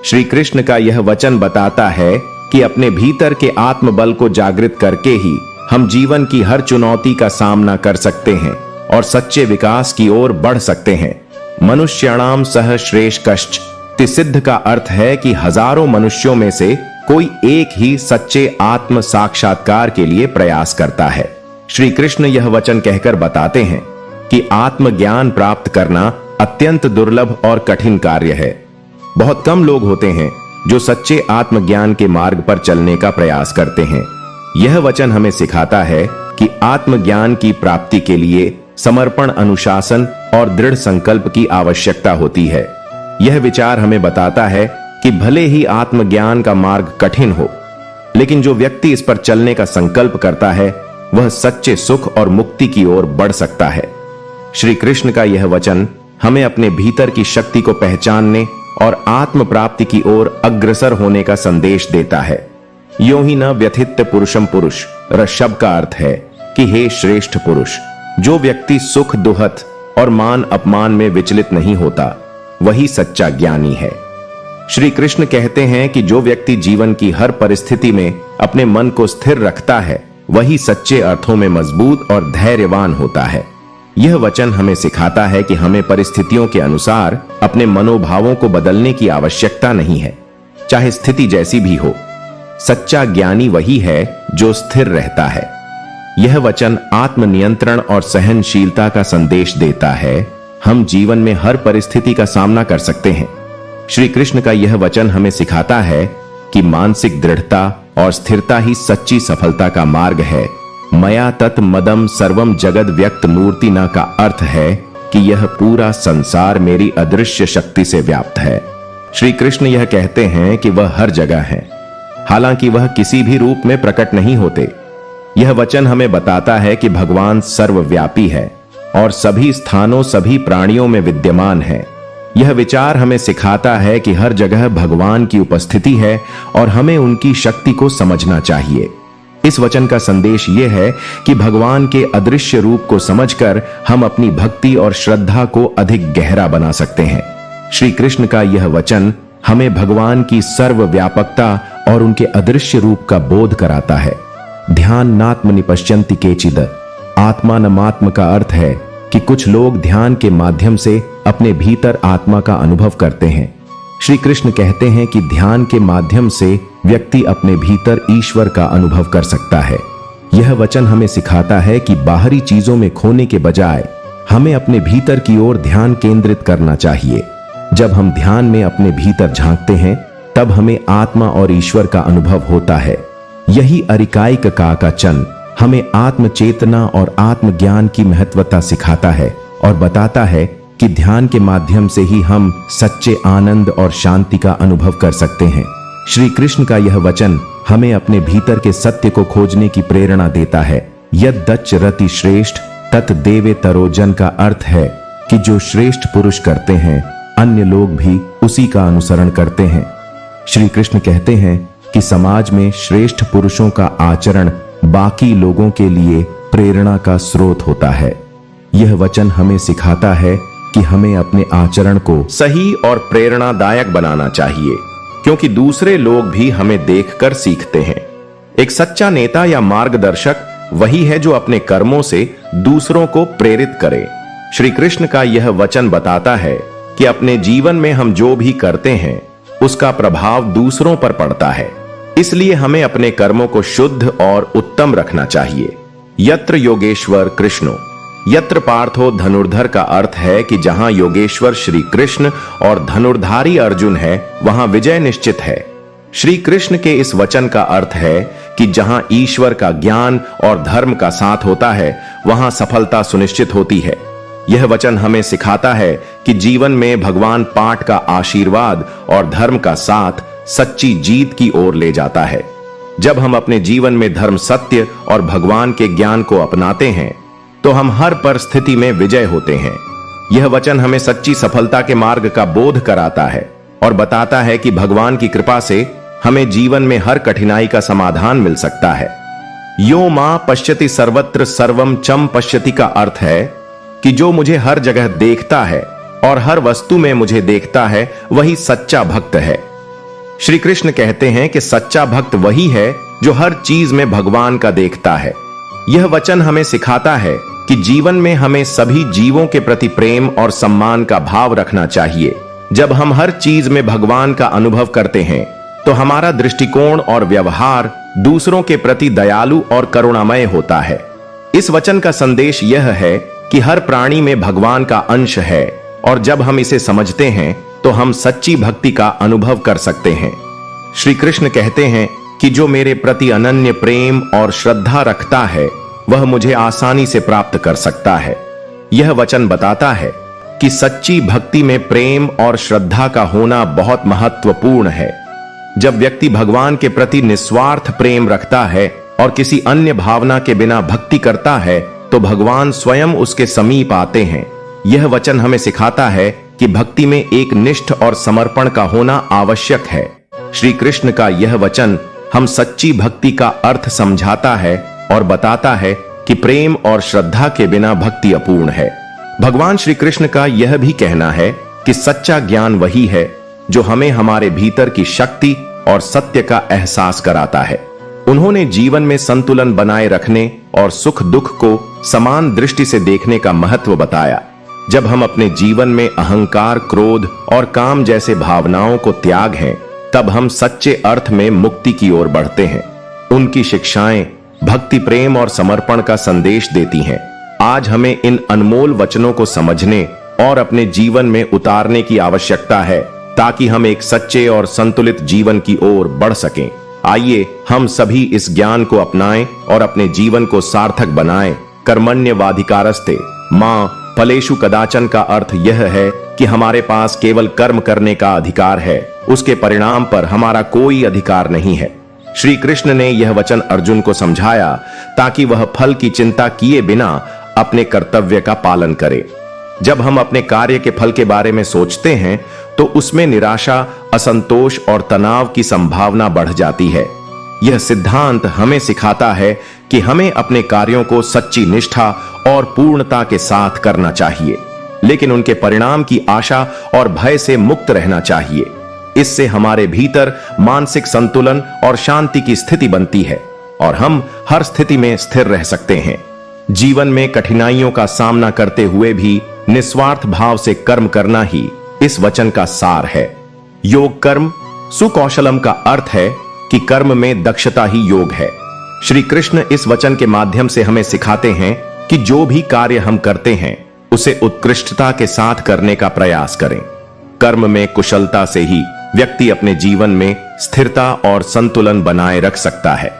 श्री कृष्ण का यह वचन बताता है कि अपने भीतर के आत्मबल को जागृत करके ही हम जीवन की हर चुनौती का सामना कर सकते हैं और सच्चे विकास की ओर बढ़ सकते हैं। मनुष्याणाम सह श्रेष्ठ कश्च सिद्ध का अर्थ है कि हजारों मनुष्यों में से कोई एक ही सच्चे आत्म साक्षात्कार के लिए प्रयास करता है। श्री कृष्ण यह वचन कहकर बताते हैं कि आत्मज्ञान प्राप्त करना अत्यंत दुर्लभ और कठिन कार्य है। बहुत कम लोग होते हैं जो सच्चे आत्मज्ञान के मार्ग पर चलने का प्रयास करते हैं। यह वचन हमें सिखाता है कि आत्मज्ञान की प्राप्ति के लिए समर्पण, अनुशासन और दृढ़ संकल्प की आवश्यकता होती है। यह विचार हमें बताता है कि भले ही आत्मज्ञान का मार्ग कठिन हो, लेकिन जो व्यक्ति इस पर चलने का संकल्प करता है वह सच्चे सुख और मुक्ति की ओर बढ़ सकता है। श्री कृष्ण का यह वचन हमें अपने भीतर की शक्ति को पहचानने और आत्म प्राप्ति की ओर अग्रसर होने का संदेश देता है। यों ही न व्यथित पुरुषम पुरुष शब्द का अर्थ है कि हे श्रेष्ठ पुरुष, जो व्यक्ति सुख दुहत और मान अपमान में विचलित नहीं होता वही सच्चा ज्ञानी है। श्री कृष्ण कहते हैं कि जो व्यक्ति जीवन की हर परिस्थिति में अपने मन को स्थिर रखता है वही सच्चे अर्थों में मजबूत और धैर्यवान होता है। यह वचन हमें सिखाता है कि हमें परिस्थितियों के अनुसार अपने मनोभावों को बदलने की आवश्यकता नहीं है, चाहे स्थिति जैसी भी हो। सच्चा ज्ञानी वही है जो स्थिर रहता है। यह वचन आत्मनियंत्रण और सहनशीलता का संदेश देता है। हम जीवन में हर परिस्थिति का सामना कर सकते हैं। श्री कृष्ण का यह वचन हमें सिखाता है कि मानसिक दृढ़ता और स्थिरता ही सच्ची सफलता का मार्ग है। मया तत् मदम सर्वम जगद व्यक्त मूर्ति न का अर्थ है कि यह पूरा संसार मेरी अदृश्य शक्ति से व्याप्त है। श्री कृष्ण यह कहते हैं कि वह हर जगह है, हालांकि वह किसी भी रूप में प्रकट नहीं होते। यह वचन हमें बताता है कि भगवान सर्वव्यापी है और सभी स्थानों सभी प्राणियों में विद्यमान है। यह विचार हमें सिखाता है कि हर जगह भगवान की उपस्थिति है और हमें उनकी शक्ति को समझना चाहिए। इस वचन का संदेश यह है कि भगवान के अदृश्य रूप को समझकर हम अपनी भक्ति और श्रद्धा को अधिक गहरा बना सकते हैं। श्री कृष्ण का यह वचन हमें भगवान की सर्वव्यापकता और उनके अदृश्य रूप का बोध कराता है। ध्यान नात्मनि पश्यन्ति केचिद आत्मानमात्म का अर्थ है कि कुछ लोग ध्यान के माध्यम से अपने भीतर आत्मा का अनुभव करते हैं। श्री कृष्ण कहते हैं कि ध्यान के माध्यम से व्यक्ति अपने भीतर ईश्वर का अनुभव कर सकता है। यह वचन हमें सिखाता है कि बाहरी चीजों में खोने के बजाय हमें अपने भीतर की ओर ध्यान केंद्रित करना चाहिए। जब हम ध्यान में अपने भीतर झांकते हैं तब हमें आत्मा और ईश्वर का अनुभव होता है। यही अरिकाइक का चन हमें आत्म चेतना और आत्मज्ञान की महत्वता सिखाता है और बताता है कि ध्यान के माध्यम से ही हम सच्चे आनंद और शांति का अनुभव कर सकते हैं। श्री कृष्ण का यह वचन हमें अपने भीतर के सत्य को खोजने की प्रेरणा देता है। यद्दच्च रति श्रेष्ठ तत् देवे तरोजन का अर्थ है कि जो श्रेष्ठ पुरुष करते हैं अन्य लोग भी उसी का अनुसरण करते हैं। श्री कृष्ण कहते हैं कि समाज में श्रेष्ठ पुरुषों का आचरण बाकी लोगों के लिए प्रेरणा का स्रोत होता है। यह वचन हमें सिखाता है कि हमें अपने आचरण को सही और प्रेरणादायक बनाना चाहिए, क्योंकि दूसरे लोग भी हमें देखकर सीखते हैं। एक सच्चा नेता या मार्गदर्शक वही है जो अपने कर्मों से दूसरों को प्रेरित करे। श्री कृष्ण का यह वचन बताता है कि अपने जीवन में हम जो भी करते हैं उसका प्रभाव दूसरों पर पड़ता है, इसलिए हमें अपने कर्मों को शुद्ध और उत्तम रखना चाहिए। यत्र योगेश्वर कृष्णो यत्र पार्थो धनुर्धर का अर्थ है कि जहां योगेश्वर श्री कृष्ण और धनुर्धारी अर्जुन है वहां विजय निश्चित है। श्री कृष्ण के इस वचन का अर्थ है कि जहां ईश्वर का ज्ञान और धर्म का साथ होता है वहां सफलता सुनिश्चित होती है। यह वचन हमें सिखाता है कि जीवन में भगवान पाठ का आशीर्वाद और धर्म का साथ सच्ची जीत की ओर ले जाता है। जब हम अपने जीवन में धर्म, सत्य और भगवान के ज्ञान को अपनाते हैं तो हम हर परिस्थिति में विजय होते हैं। यह वचन हमें सच्ची सफलता के मार्ग का बोध कराता है और बताता है कि भगवान की कृपा से हमें जीवन में हर कठिनाई का समाधान मिल सकता है। यो मां पश्यति सर्वत्र सर्वम चम पश्यति का अर्थ है कि जो मुझे हर जगह देखता है और हर वस्तु में मुझे देखता है वही सच्चा भक्त है। श्री कृष्ण कहते हैं कि सच्चा भक्त वही है जो हर चीज में भगवान का देखता है। यह वचन हमें सिखाता है कि जीवन में हमें सभी जीवों के प्रति प्रेम और सम्मान का भाव रखना चाहिए। जब हम हर चीज में भगवान का अनुभव करते हैं तो हमारा दृष्टिकोण और व्यवहार दूसरों के प्रति दयालु और करुणामय होता है। इस वचन का संदेश यह है कि हर प्राणी में भगवान का अंश है और जब हम इसे समझते हैं तो हम सच्ची भक्ति का अनुभव कर सकते हैं। श्री कृष्ण कहते हैं कि जो मेरे प्रति अनन्य प्रेम और श्रद्धा रखता है वह मुझे आसानी से प्राप्त कर सकता है। यह वचन बताता है कि सच्ची भक्ति में प्रेम और श्रद्धा का होना बहुत महत्वपूर्ण है। जब व्यक्ति भगवान के प्रति निस्वार्थ प्रेम रखता है और किसी अन्य भावना के बिना भक्ति करता है तो भगवान स्वयं उसके समीप आते हैं। यह वचन हमें सिखाता है कि भक्ति में एक निष्ठ और समर्पण का होना आवश्यक है। श्री कृष्ण का यह वचन हम सच्ची भक्ति का अर्थ समझाता है और बताता है कि प्रेम और श्रद्धा के बिना भक्ति अपूर्ण है। भगवान श्री कृष्ण का यह भी कहना है कि सच्चा ज्ञान वही है जो हमें हमारे भीतर की शक्ति और सत्य का एहसास कराता है। उन्होंने जीवन में संतुलन बनाए रखने और सुख दुख को समान दृष्टि से देखने का महत्व बताया। जब हम अपने जीवन में अहंकार, क्रोध और काम जैसे भावनाओं को त्याग हैं, तब हम सच्चे अर्थ में मुक्ति की ओर बढ़ते हैं। उनकी शिक्षाएं भक्ति, प्रेम और समर्पण का संदेश देती हैं। आज हमें इन अनमोल वचनों को समझने और अपने जीवन में उतारने की आवश्यकता है ताकि हम एक सच्चे और संतुलित जीवन की ओर बढ़ सकें। आइए हम सभी इस ज्ञान को अपनाएं और अपने जीवन को सार्थक बनाएं। कर्मण्यवाधिकारस्ते मां फलेषु कदाचन का अर्थ यह है कि हमारे पास केवल कर्म करने का अधिकार है, उसके परिणाम पर हमारा कोई अधिकार नहीं है। श्री कृष्ण ने यह वचन अर्जुन को समझाया ताकि वह फल की चिंता किए बिना अपने कर्तव्य का पालन करे। जब हम अपने कार्य के फल के बारे में सोचते हैं तो उसमें निराशा, असंतोष और तनाव की संभावना बढ़ जाती है। यह सिद्धांत हमें सिखाता है कि हमें अपने कार्यों को सच्ची निष्ठा और पूर्णता के साथ करना चाहिए, लेकिन उनके परिणाम की आशा और भय से मुक्त रहना चाहिए। इससे हमारे भीतर मानसिक संतुलन और शांति की स्थिति बनती है और हम हर स्थिति में स्थिर रह सकते हैं। जीवन में कठिनाइयों का सामना करते हुए भी निस्वार्थ भाव से कर्म करना ही इस वचन का सार है। योग कर्म सुकौशलम का अर्थ है कि कर्म में दक्षता ही योग है। श्री कृष्ण इस वचन के माध्यम से हमें सिखाते हैं कि जो भी कार्य हम करते हैं उसे उत्कृष्टता के साथ करने का प्रयास करें। कर्म में कुशलता से ही व्यक्ति अपने जीवन में स्थिरता और संतुलन बनाए रख सकता है।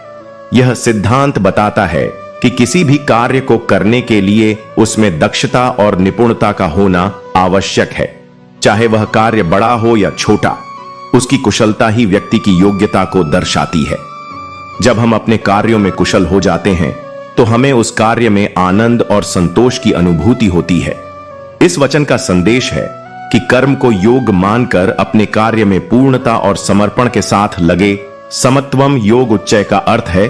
यह सिद्धांत बताता है कि किसी भी कार्य को करने के लिए उसमें दक्षता और निपुणता का होना आवश्यक है। चाहे वह कार्य बड़ा हो या छोटा, उसकी कुशलता ही व्यक्ति की योग्यता को दर्शाती है। जब हम अपने कार्यों में कुशल हो जाते हैं तो हमें उस कार्य में आनंद और संतोष की अनुभूति होती है। इस वचन का संदेश है कि कर्म को योग मानकर अपने कार्य में पूर्णता और समर्पण के साथ लगे। समत्वम योग उच्चय का अर्थ है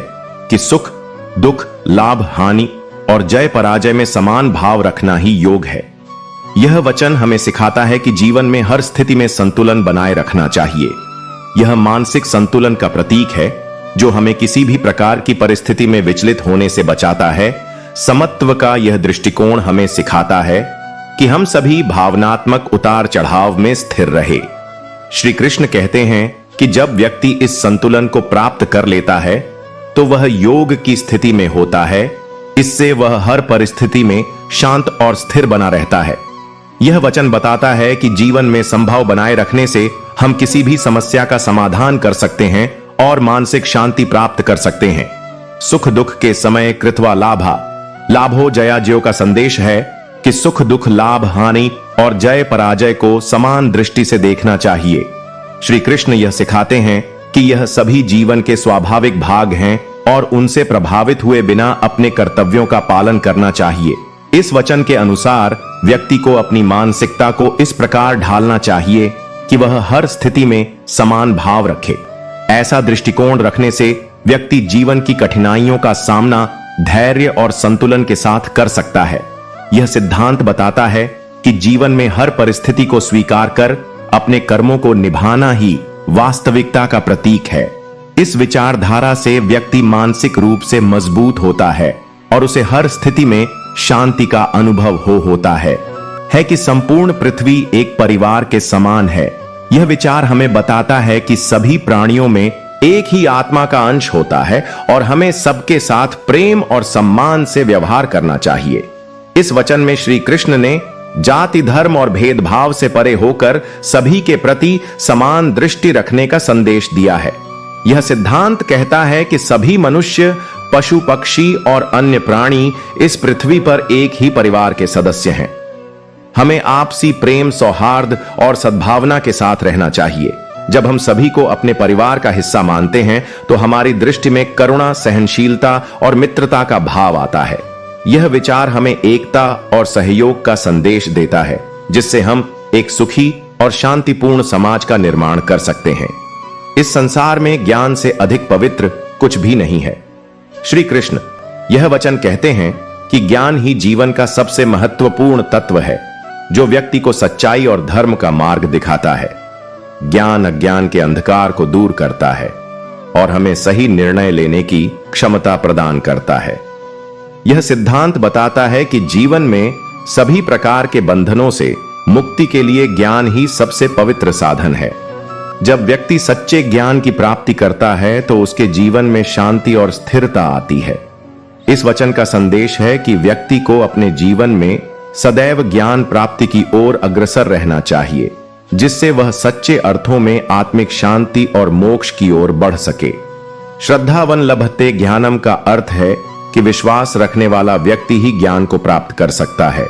कि सुख दुख, लाभ हानि और जय पराजय में समान भाव रखना ही योग है। यह वचन हमें सिखाता है कि जीवन में हर स्थिति में संतुलन बनाए रखना चाहिए। यह मानसिक संतुलन का प्रतीक है जो हमें किसी भी प्रकार की परिस्थिति में विचलित होने से बचाता है। समत्व का यह दृष्टिकोण हमें सिखाता है कि हम सभी भावनात्मक उतार चढ़ाव में स्थिर रहे। श्री कृष्ण कहते हैं कि जब व्यक्ति इस संतुलन को प्राप्त कर लेता है तो वह योग की स्थिति में होता है। इससे वह हर परिस्थिति में शांत और स्थिर बना रहता है। यह वचन बताता है कि जीवन में संभाव बनाए रखने से हम किसी भी समस्या का समाधान कर सकते हैं और मानसिक शांति प्राप्त कर सकते हैं। सुख दुख के समय कृत्वा लाभा लाभो जयाजयो का संदेश है कि सुख दुख, लाभ हानि और जय पराजय को समान दृष्टि से देखना चाहिए। श्री कृष्ण यह सिखाते हैं कि यह सभी जीवन के स्वाभाविक भाग हैं और उनसे प्रभावित हुए बिना अपने कर्तव्यों का पालन करना चाहिए। इस वचन के अनुसार व्यक्ति को अपनी मानसिकता को इस प्रकार ढालना चाहिए कि वह हर स्थिति में समान भाव रखे। ऐसा दृष्टिकोण रखने से व्यक्ति जीवन की कठिनाइयों का सामना धैर्य और संतुलन के साथ कर सकता है। यह सिद्धांत बताता है कि जीवन में हर परिस्थिति को स्वीकार कर अपने कर्मों को निभाना ही वास्तविकता का प्रतीक है। इस विचारधारा से व्यक्ति मानसिक रूप से मजबूत होता है और उसे हर स्थिति में शांति का अनुभव होता है कि संपूर्ण पृथ्वी एक परिवार के समान है। यह विचार हमें बताता है कि सभी प्राणियों में एक ही आत्मा का अंश होता है और हमें सबके साथ प्रेम और सम्मान से व्यवहार करना चाहिए। इस वचन में श्री कृष्ण ने जाति, धर्म और भेदभाव से परे होकर सभी के प्रति समान दृष्टि रखने का संदेश दिया है। यह सिद्धांत कहता है कि सभी मनुष्य, पशु, पक्षी और अन्य प्राणी इस पृथ्वी पर एक ही परिवार के सदस्य हैं। हमें आपसी प्रेम, सौहार्द और सद्भावना के साथ रहना चाहिए। जब हम सभी को अपने परिवार का हिस्सा मानते हैं तो हमारी दृष्टि में करुणा, सहनशीलता और मित्रता का भाव आता है। यह विचार हमें एकता और सहयोग का संदेश देता है, जिससे हम एक सुखी और शांतिपूर्ण समाज का निर्माण कर सकते हैं। इस संसार में ज्ञान से अधिक पवित्र कुछ भी नहीं है। श्री कृष्ण यह वचन कहते हैं कि ज्ञान ही जीवन का सबसे महत्वपूर्ण तत्व है, जो व्यक्ति को सच्चाई और धर्म का मार्ग दिखाता है। ज्ञान अज्ञान के अंधकार को दूर करता है और हमें सही निर्णय लेने की क्षमता प्रदान करता है। यह सिद्धांत बताता है कि जीवन में सभी प्रकार के बंधनों से मुक्ति के लिए ज्ञान ही सबसे पवित्र साधन है। जब व्यक्ति सच्चे ज्ञान की प्राप्ति करता है तो उसके जीवन में शांति और स्थिरता आती है। इस वचन का संदेश है कि व्यक्ति को अपने जीवन में सदैव ज्ञान प्राप्ति की ओर अग्रसर रहना चाहिए, जिससे वह सच्चे अर्थों में आत्मिक शांति और मोक्ष की ओर बढ़ सके। श्रद्धावन लभते ज्ञानम का अर्थ है कि विश्वास रखने वाला व्यक्ति ही ज्ञान को प्राप्त कर सकता है।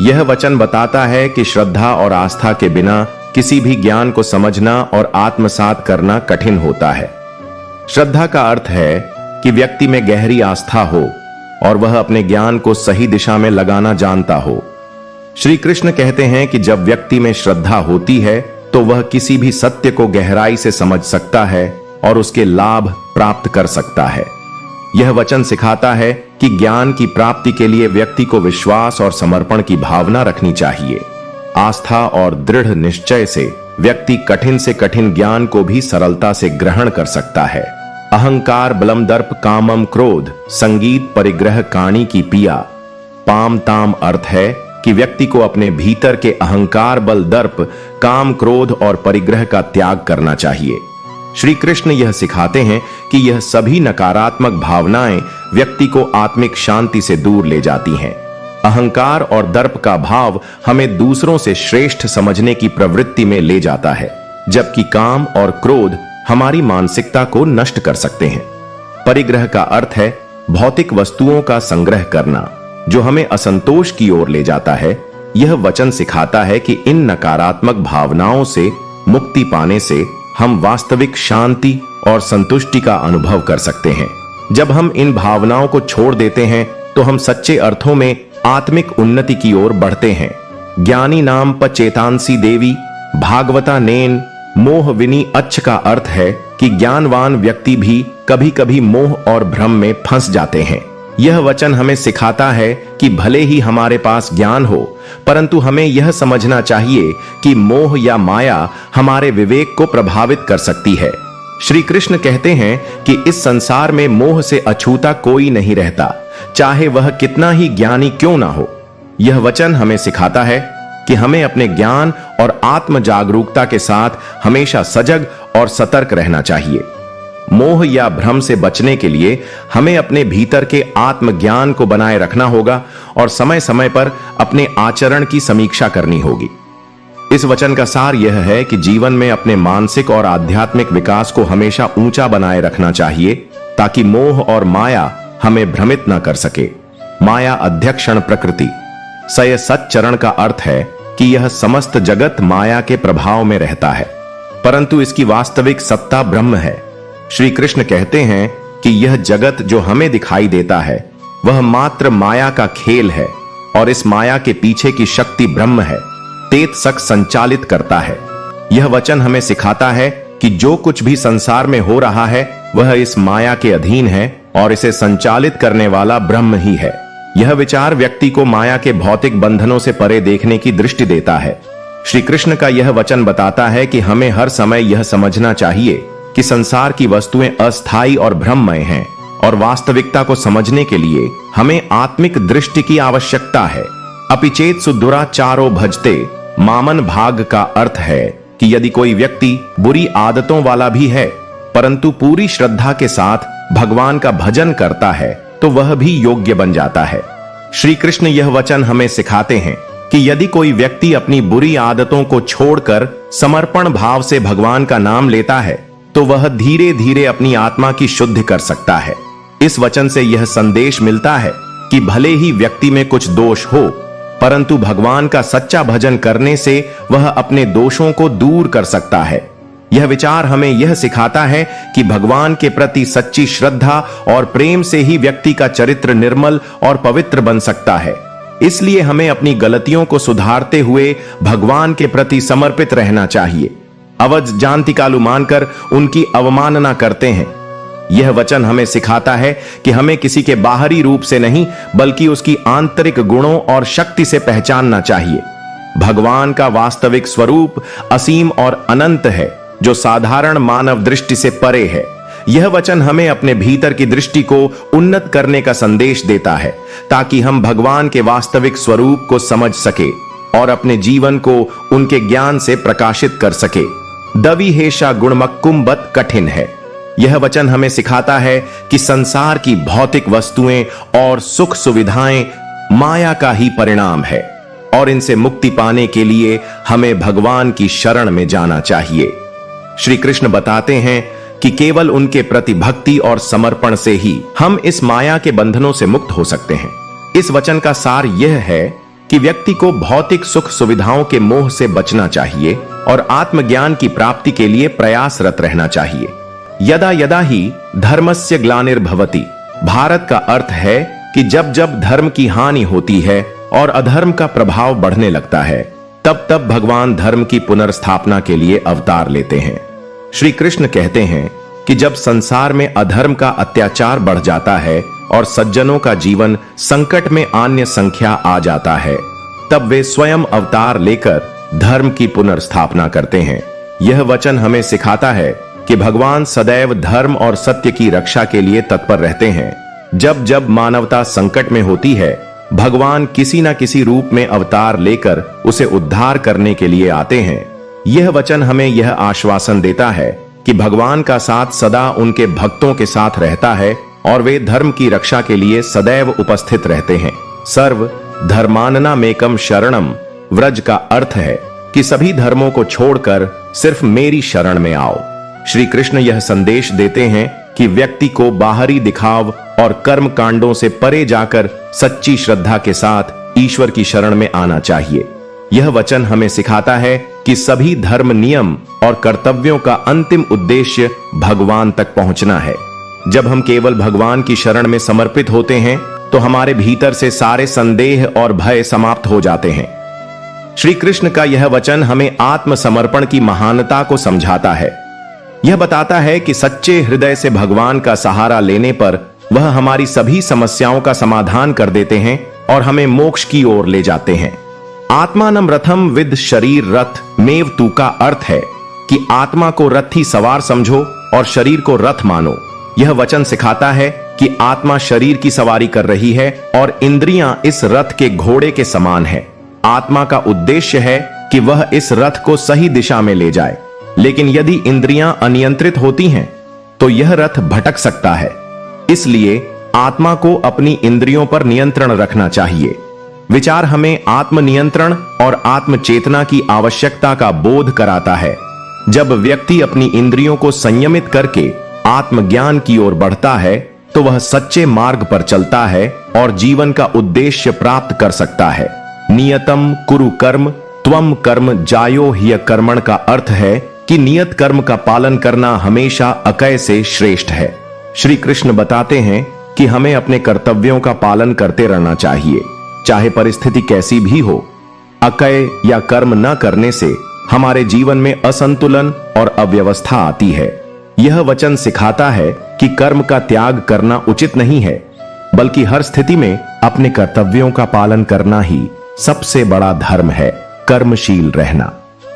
यह वचन बताता है कि श्रद्धा और आस्था के बिना किसी भी ज्ञान को समझना और आत्मसात करना कठिन होता है। श्रद्धा का अर्थ है कि व्यक्ति में गहरी आस्था हो और वह अपने ज्ञान को सही दिशा में लगाना जानता हो। श्री कृष्ण कहते हैं कि जब व्यक्ति में श्रद्धा होती है तो वह किसी भी सत्य को गहराई से समझ सकता है और उसके लाभ प्राप्त कर सकता है। यह वचन सिखाता है कि ज्ञान की प्राप्ति के लिए व्यक्ति को विश्वास और समर्पण की भावना रखनी चाहिए। आस्था और दृढ़ निश्चय से व्यक्ति कठिन से कठिन ज्ञान को भी सरलता से ग्रहण कर सकता है। अहंकार बलम दर्प कामम क्रोध संगीत परिग्रह काणी की पिया। पाम ताम अर्थ है कि व्यक्ति को अपने भीतर के अहंकार बल दर्प काम क्रोध और परिग्रह का त्याग करना चाहिए। श्री कृष्ण यह सिखाते हैं कि यह सभी नकारात्मक भावनाएं व्यक्ति को आत्मिक शांति से दूर ले जाती हैं। अहंकार और दर्प का भाव हमें दूसरों से श्रेष्ठ समझने की प्रवृत्ति में ले जाता है, जबकि काम और क्रोध हमारी मानसिकता को नष्ट कर सकते हैं। परिग्रह का अर्थ है भौतिक वस्तुओं का संग्रह करना, जो हमें असंतोष की ओर ले जाता है। यह वचन सिखाता है कि इन नकारात्मक भावनाओं से मुक्ति पाने से हम वास्तविक शांति और संतुष्टि का अनुभव कर सकते हैं। जब हम इन भावनाओं को छोड़ देते हैं तो हम सच्चे अर्थों में आत्मिक उन्नति की ओर बढ़ते हैं। ज्ञानी नाम प चेतांसी देवी भागवता नेन मोह विनी अच्छ का अर्थ है कि ज्ञानवान व्यक्ति भी कभी कभी मोह और भ्रम में फंस जाते हैं। यह वचन हमें सिखाता है कि भले ही हमारे पास ज्ञान हो, परंतु हमें यह समझना चाहिए कि मोह या माया हमारे विवेक को प्रभावित कर सकती है। श्री कृष्ण कहते हैं कि इस संसार में मोह से अछूता कोई नहीं रहता, चाहे वह कितना ही ज्ञानी क्यों ना हो। यह वचन हमें सिखाता है कि हमें अपने ज्ञान और आत्म जागरूकता के साथ हमेशा सजग और सतर्क रहना चाहिए। मोह या भ्रम से बचने के लिए हमें अपने भीतर के आत्मज्ञान को बनाए रखना होगा और समय समय पर अपने आचरण की समीक्षा करनी होगी। इस वचन का सार यह है कि जीवन में अपने मानसिक और आध्यात्मिक विकास को हमेशा ऊंचा बनाए रखना चाहिए, ताकि मोह और माया हमें भ्रमित न कर सके। माया अध्यक्षण प्रकृति सय सच्चरण का अर्थ है कि यह समस्त जगत माया के प्रभाव में रहता है, परंतु इसकी वास्तविक सत्ता ब्रह्म है। श्री कृष्ण कहते हैं कि यह जगत जो हमें दिखाई देता है वह मात्र माया का खेल है और इस माया के पीछे की शक्ति ब्रह्म है, तेत सक संचालित करता है। यह वचन हमें सिखाता है कि जो कुछ भी संसार में हो रहा है वह इस माया के अधीन है और इसे संचालित करने वाला ब्रह्म ही है। यह विचार व्यक्ति को माया के भौतिक बंधनों से परे देखने की दृष्टि देता है। श्री कृष्ण का यह वचन बताता है कि हमें हर समय यह समझना चाहिए कि संसार की वस्तुएं अस्थायी और भ्रममय हैं और वास्तविकता को समझने के लिए हमें आत्मिक दृष्टि की आवश्यकता है। अपिचेत सुदुराचारो भजते मामन भाग का अर्थ है कि यदि कोई व्यक्ति बुरी आदतों वाला भी है परंतु पूरी श्रद्धा के साथ भगवान का भजन करता है तो वह भी योग्य बन जाता है। श्री कृष्ण यह वचन हमें सिखाते हैं कि यदि कोई व्यक्ति अपनी बुरी आदतों को छोड़कर समर्पण भाव से भगवान का नाम लेता है तो वह धीरे धीरे अपनी आत्मा की शुद्धि कर सकता है। इस वचन से यह संदेश मिलता है कि भले ही व्यक्ति में कुछ दोष हो, परंतु भगवान का सच्चा भजन करने से वह अपने दोषों को दूर कर सकता है। यह विचार हमें यह सिखाता है कि भगवान के प्रति सच्ची श्रद्धा और प्रेम से ही व्यक्ति का चरित्र निर्मल और पवित्र बन सकता है। इसलिए हमें अपनी गलतियों को सुधारते हुए भगवान के प्रति समर्पित रहना चाहिए। अवध जानतिकालु मानकर उनकी अवमानना करते हैं। यह वचन हमें सिखाता है कि हमें किसी के बाहरी रूप से नहीं बल्कि उसकी आंतरिक गुणों और शक्ति से पहचानना चाहिए। भगवान का वास्तविक स्वरूप असीम और अनंत है, जो साधारण मानव दृष्टि से परे है। यह वचन हमें अपने भीतर की दृष्टि को उन्नत करने का संदेश देता है, ताकि हम भगवान के वास्तविक स्वरूप को समझ सके और अपने जीवन को उनके ज्ञान से प्रकाशित कर सके। दवि हेषा गुणमक्कुम बत कठिन है। यह वचन हमें सिखाता है कि संसार की भौतिक वस्तुएं और सुख सुविधाएं माया का ही परिणाम है और इनसे मुक्ति पाने के लिए हमें भगवान की शरण में जाना चाहिए। श्री कृष्ण बताते हैं कि केवल उनके प्रति भक्ति और समर्पण से ही हम इस माया के बंधनों से मुक्त हो सकते हैं। इस वचन का सार यह है कि व्यक्ति को भौतिक सुख सुविधाओं के मोह से बचना चाहिए और आत्मज्ञान की प्राप्ति के लिए प्रयासरत रहना चाहिए। यदा यदा ही धर्मस्य ग्लानिर्भवति। भारत का अर्थ है कि जब जब धर्म की हानि होती है और अधर्म का प्रभाव बढ़ने लगता है, तब तब भगवान धर्म की पुनर्स्थापना के लिए अवतार लेते हैं। श्री कृष्ण कहते हैं कि जब संसार में अधर्म का अत्याचार बढ़ जाता है और सज्जनों का जीवन संकट में आन्य संख्या आ जाता है, तब वे स्वयं अवतार लेकर धर्म की पुनर्स्थापना करते हैं। यह वचन हमें सिखाता है कि भगवान सदैव धर्म और सत्य की रक्षा के लिए तत्पर रहते हैं। जब जब मानवता संकट में होती है, भगवान किसी न किसी रूप में अवतार लेकर उसे उद्धार करने के लिए आते हैं। यह वचन हमें यह आश्वासन देता है कि भगवान का साथ सदा उनके भक्तों के साथ रहता है और वे धर्म की रक्षा के लिए सदैव उपस्थित रहते हैं। सर्व धर्माननामेकम शरणम व्रज का अर्थ है कि सभी धर्मों को छोड़कर सिर्फ मेरी शरण में आओ। श्री कृष्ण यह संदेश देते हैं कि व्यक्ति को बाहरी दिखाव और कर्म कांडों से परे जाकर सच्ची श्रद्धा के साथ ईश्वर की शरण में आना चाहिए। यह वचन हमें सिखाता है कि सभी धर्म नियम और कर्तव्यों का अंतिम उद्देश्य भगवान तक पहुंचना है। जब हम केवल भगवान की शरण में समर्पित होते हैं, तो हमारे भीतर से सारे संदेह और भय समाप्त हो जाते हैं। श्री कृष्ण का यह वचन हमें आत्मसमर्पण की महानता को समझाता है। यह बताता है कि सच्चे हृदय से भगवान का सहारा लेने पर वह हमारी सभी समस्याओं का समाधान कर देते हैं और हमें मोक्ष की ओर ले जाते हैं। आत्मानम रथम विद शरीर रथ मेव तू का अर्थ है कि आत्मा को रथी सवार समझो और शरीर को रथ मानो। यह वचन सिखाता है कि आत्मा शरीर की सवारी कर रही है और इंद्रियां इस रथ के घोड़े के समान है। आत्मा का उद्देश्य है कि वह इस रथ को सही दिशा में ले जाए, लेकिन यदि इंद्रियां अनियंत्रित होती हैं, तो यह रथ भटक सकता है। इसलिए आत्मा को अपनी इंद्रियों पर नियंत्रण रखना चाहिए। विचार हमें आत्मनियंत्रण और आत्मचेतना की आवश्यकता का बोध कराता है। जब व्यक्ति अपनी इंद्रियों को संयमित करके आत्मज्ञान की ओर बढ़ता है, तो वह सच्चे मार्ग पर चलता है और जीवन का उद्देश्य प्राप्त कर सकता है। नियतम कुरु कर्म त्वम कर्म जायो ह्य कर्मण का अर्थ है कि नियत कर्म का पालन करना हमेशा अकय से श्रेष्ठ है। श्री कृष्ण बताते हैं कि हमें अपने कर्तव्यों का पालन करते रहना चाहिए, चाहे परिस्थिति कैसी भी हो। अकय या कर्म न करने से हमारे जीवन में असंतुलन और अव्यवस्था आती है। यह वचन सिखाता है कि कर्म का त्याग करना उचित नहीं है, बल्कि हर स्थिति में अपने कर्तव्यों का पालन करना ही सबसे बड़ा धर्म है। कर्मशील रहना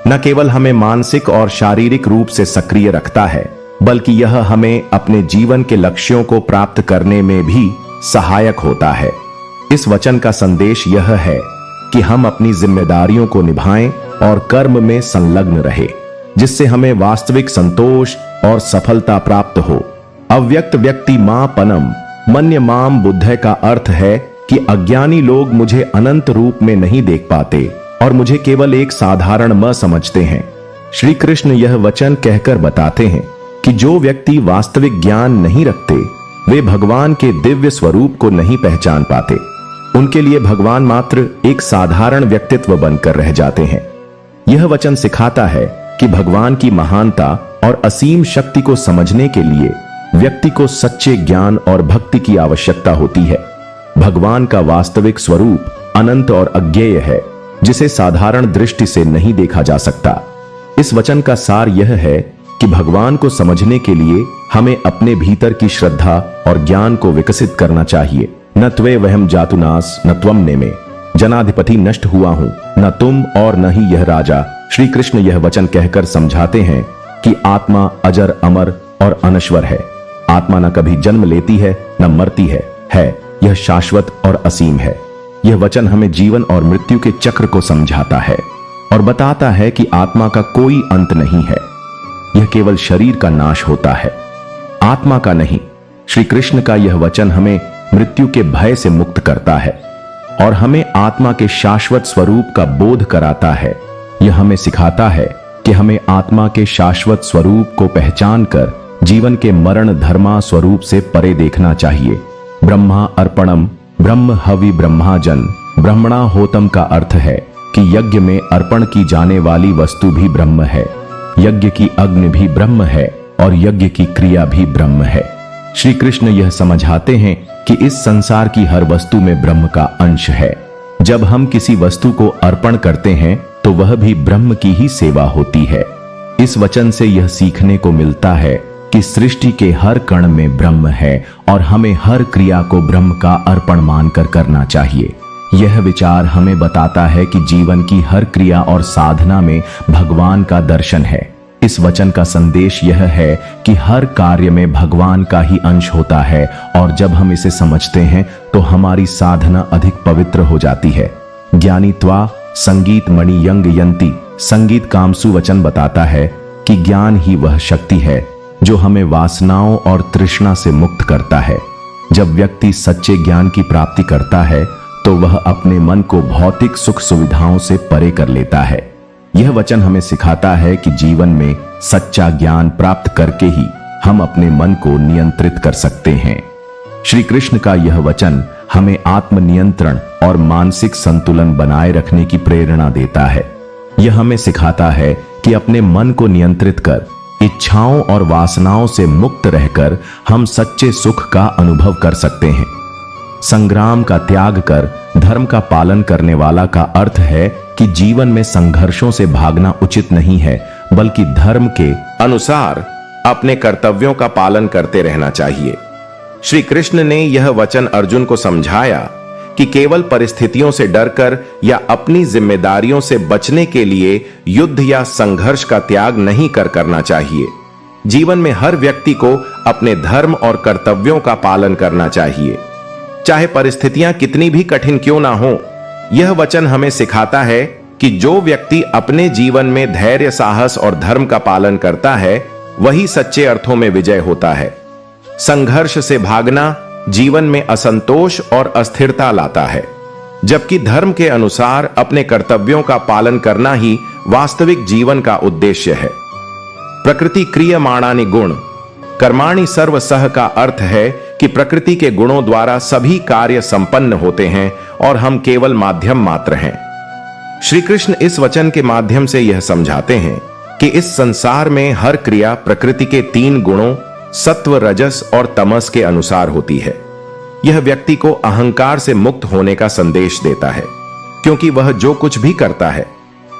न केवल हमें मानसिक और शारीरिक रूप से सक्रिय रखता है, बल्कि यह हमें अपने जीवन के लक्ष्यों को प्राप्त करने में भी सहायक होता है। इस वचन का संदेश यह है कि हम अपनी जिम्मेदारियों को निभाएं और कर्म में संलग्न रहे, जिससे हमें वास्तविक संतोष और सफलता प्राप्त हो। अव्यक्त व्यक्ति मां पनम मन्य माम बुद्धे का अर्थ है कि अज्ञानी लोग मुझे अनंत रूप में नहीं देख पाते और मुझे केवल एक साधारण म समझते हैं। श्री कृष्ण यह वचन कहकर बताते हैं कि जो व्यक्ति वास्तविक ज्ञान नहीं रखते, वे भगवान के दिव्य स्वरूप को नहीं पहचान पाते। उनके लिए भगवान मात्र एक साधारण व्यक्तित्व बनकर रह जाते हैं। यह वचन सिखाता है कि भगवान की महानता और असीम शक्ति को समझने के लिए व्यक्ति को सच्चे ज्ञान और भक्ति की आवश्यकता होती है। भगवान का वास्तविक स्वरूप अनंत और अज्ञेय है, जिसे साधारण दृष्टि से नहीं देखा जा सकता। इस वचन का सार यह है कि भगवान को समझने के लिए हमें अपने भीतर की श्रद्धा और ज्ञान को विकसित करना चाहिए। न त्वे वहम जातुनास न त्वम नेमे, जनाधिपति नष्ट हुआ हूं, न तुम और न ही यह राजा। श्री कृष्ण यह वचन कहकर समझाते हैं कि आत्मा अजर अमर और अनश्वर है। आत्मा न कभी जन्म लेती है न मरती है यह शाश्वत और असीम है। यह वचन हमें जीवन और मृत्यु के चक्र को समझाता है और बताता है कि आत्मा का कोई अंत नहीं है, यह केवल शरीर का नाश होता है, आत्मा का नहीं। श्री कृष्ण का यह वचन हमें मृत्यु के भय से मुक्त करता है और हमें आत्मा के शाश्वत स्वरूप का बोध कराता है। यह हमें सिखाता है कि हमें आत्मा के शाश्वत स्वरूप को पहचान कर जीवन के मरण धर्मा स्वरूप से परे देखना चाहिए। ब्रह्मा अर्पणम ब्रह्म हवि ब्रह्माजन, ब्रह्मणा होतम का अर्थ है कि यज्ञ में अर्पण की जाने वाली वस्तु भी ब्रह्म है, यज्ञ की अग्नि भी ब्रह्म है और यज्ञ की क्रिया भी ब्रह्म है। श्री कृष्ण यह समझाते हैं कि इस संसार की हर वस्तु में ब्रह्म का अंश है। जब हम किसी वस्तु को अर्पण करते हैं तो वह भी ब्रह्म की ही सेवा होती है। इस वचन से यह सीखने को मिलता है कि सृष्टि के हर कण में ब्रह्म है और हमें हर क्रिया को ब्रह्म का अर्पण मानकर करना चाहिए। यह विचार हमें बताता है कि जीवन की हर क्रिया और साधना में भगवान का दर्शन है। इस वचन का संदेश यह है कि हर कार्य में भगवान का ही अंश होता है और जब हम इसे समझते हैं तो हमारी साधना अधिक पवित्र हो जाती है। ज्ञानी त्वा संगीत मणि यंग यंती, संगीत कामसु वचन बताता है कि ज्ञान ही वह शक्ति है जो हमें वासनाओं और तृष्णा से मुक्त करता है। जब व्यक्ति सच्चे ज्ञान की प्राप्ति करता है तो वह अपने मन को भौतिक सुख सुविधाओं से परे कर लेता है। यह वचन हमें सिखाता है कि जीवन में सच्चा ज्ञान प्राप्त करके ही हम अपने मन को नियंत्रित कर सकते हैं। श्री कृष्ण का यह वचन हमें आत्मनियंत्रण और मानसिक संतुलन बनाए रखने की प्रेरणा देता है। यह हमें सिखाता है कि अपने मन को नियंत्रित कर इच्छाओं और वासनाओं से मुक्त रहकर हम सच्चे सुख का अनुभव कर सकते हैं। संग्राम का त्याग कर धर्म का पालन करने वाला का अर्थ है कि जीवन में संघर्षों से भागना उचित नहीं है, बल्कि धर्म के अनुसार अपने कर्तव्यों का पालन करते रहना चाहिए। श्री कृष्ण ने यह वचन अर्जुन को समझाया कि केवल परिस्थितियों से डरकर या अपनी जिम्मेदारियों से बचने के लिए युद्ध या संघर्ष का त्याग नहीं करना चाहिए। जीवन में हर व्यक्ति को अपने धर्म और कर्तव्यों का पालन करना चाहिए, चाहे परिस्थितियां कितनी भी कठिन क्यों ना हो। यह वचन हमें सिखाता है कि जो व्यक्ति अपने जीवन में धैर्य, साहस और धर्म का पालन करता है वही सच्चे अर्थों में विजय होता है। संघर्ष से भागना जीवन में असंतोष और अस्थिरता लाता है, जबकि धर्म के अनुसार अपने कर्तव्यों का पालन करना ही वास्तविक जीवन का उद्देश्य है। प्रकृति क्रियमाणानि गुण कर्माणि सर्वसह का अर्थ है कि प्रकृति के गुणों द्वारा सभी कार्य संपन्न होते हैं और हम केवल माध्यम मात्र हैं। श्री कृष्ण इस वचन के माध्यम से यह समझाते हैं कि इस संसार में हर क्रिया प्रकृति के 3 गुणों सत्व, रजस और तमस के अनुसार होती है। यह व्यक्ति को अहंकार से मुक्त होने का संदेश देता है, क्योंकि वह जो कुछ भी करता है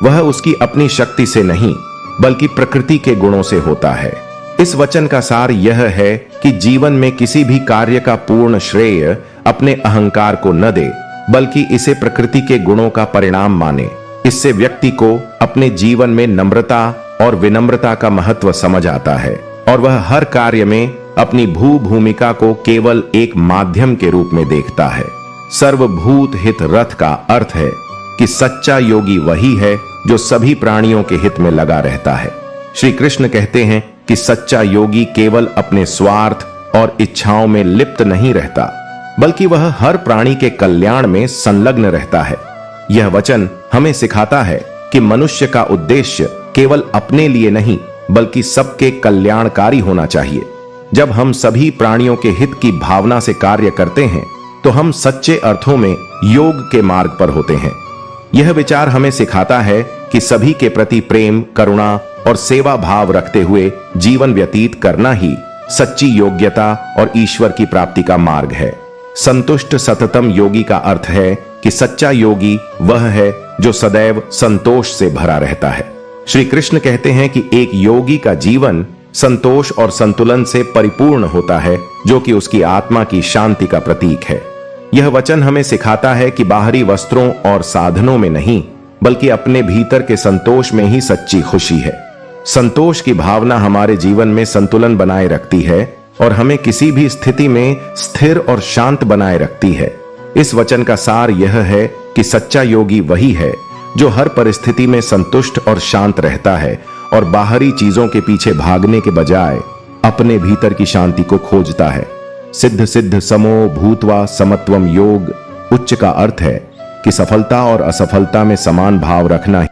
वह उसकी अपनी शक्ति से नहीं बल्कि प्रकृति के गुणों से होता है। इस वचन का सार यह है कि जीवन में किसी भी कार्य का पूर्ण श्रेय अपने अहंकार को न दे, बल्कि इसे प्रकृति के गुणों का परिणाम माने। इससे व्यक्ति को अपने जीवन में नम्रता और विनम्रता का महत्व समझ आता है और वह हर कार्य में अपनी भूमिका को केवल एक माध्यम के रूप में देखता है। सर्वभूत हित रथ का अर्थ है कि सच्चा योगी वही है जो सभी प्राणियों के हित में लगा रहता है। श्री कृष्ण कहते हैं कि सच्चा योगी केवल अपने स्वार्थ और इच्छाओं में लिप्त नहीं रहता, बल्कि वह हर प्राणी के कल्याण में संलग्न रहता है। यह वचन हमें सिखाता है कि मनुष्य का उद्देश्य केवल अपने लिए नहीं बल्कि सबके कल्याणकारी होना चाहिए। जब हम सभी प्राणियों के हित की भावना से कार्य करते हैं तो हम सच्चे अर्थों में योग के मार्ग पर होते हैं। यह विचार हमें सिखाता है कि सभी के प्रति प्रेम, करुणा और सेवा भाव रखते हुए जीवन व्यतीत करना ही सच्ची योग्यता और ईश्वर की प्राप्ति का मार्ग है। संतुष्ट सततम योगी का अर्थ है कि सच्चा योगी वह है जो सदैव संतोष से भरा रहता है। श्री कृष्ण कहते हैं कि एक योगी का जीवन संतोष और संतुलन से परिपूर्ण होता है, जो कि उसकी आत्मा की शांति का प्रतीक है। यह वचन हमें सिखाता है कि बाहरी वस्त्रों और साधनों में नहीं, बल्कि अपने भीतर के संतोष में ही सच्ची खुशी है। संतोष की भावना हमारे जीवन में संतुलन बनाए रखती है और हमें किसी भी स्थिति में स्थिर और शांत बनाए रखती है। इस वचन का सार यह है कि सच्चा योगी वही है जो हर परिस्थिति में संतुष्ट और शांत रहता है और बाहरी चीजों के पीछे भागने के बजाय अपने भीतर की शांति को खोजता है। सिद्ध सिद्ध समो भूत्वा समत्वम योग उच्च का अर्थ है कि सफलता और असफलता में समान भाव रखना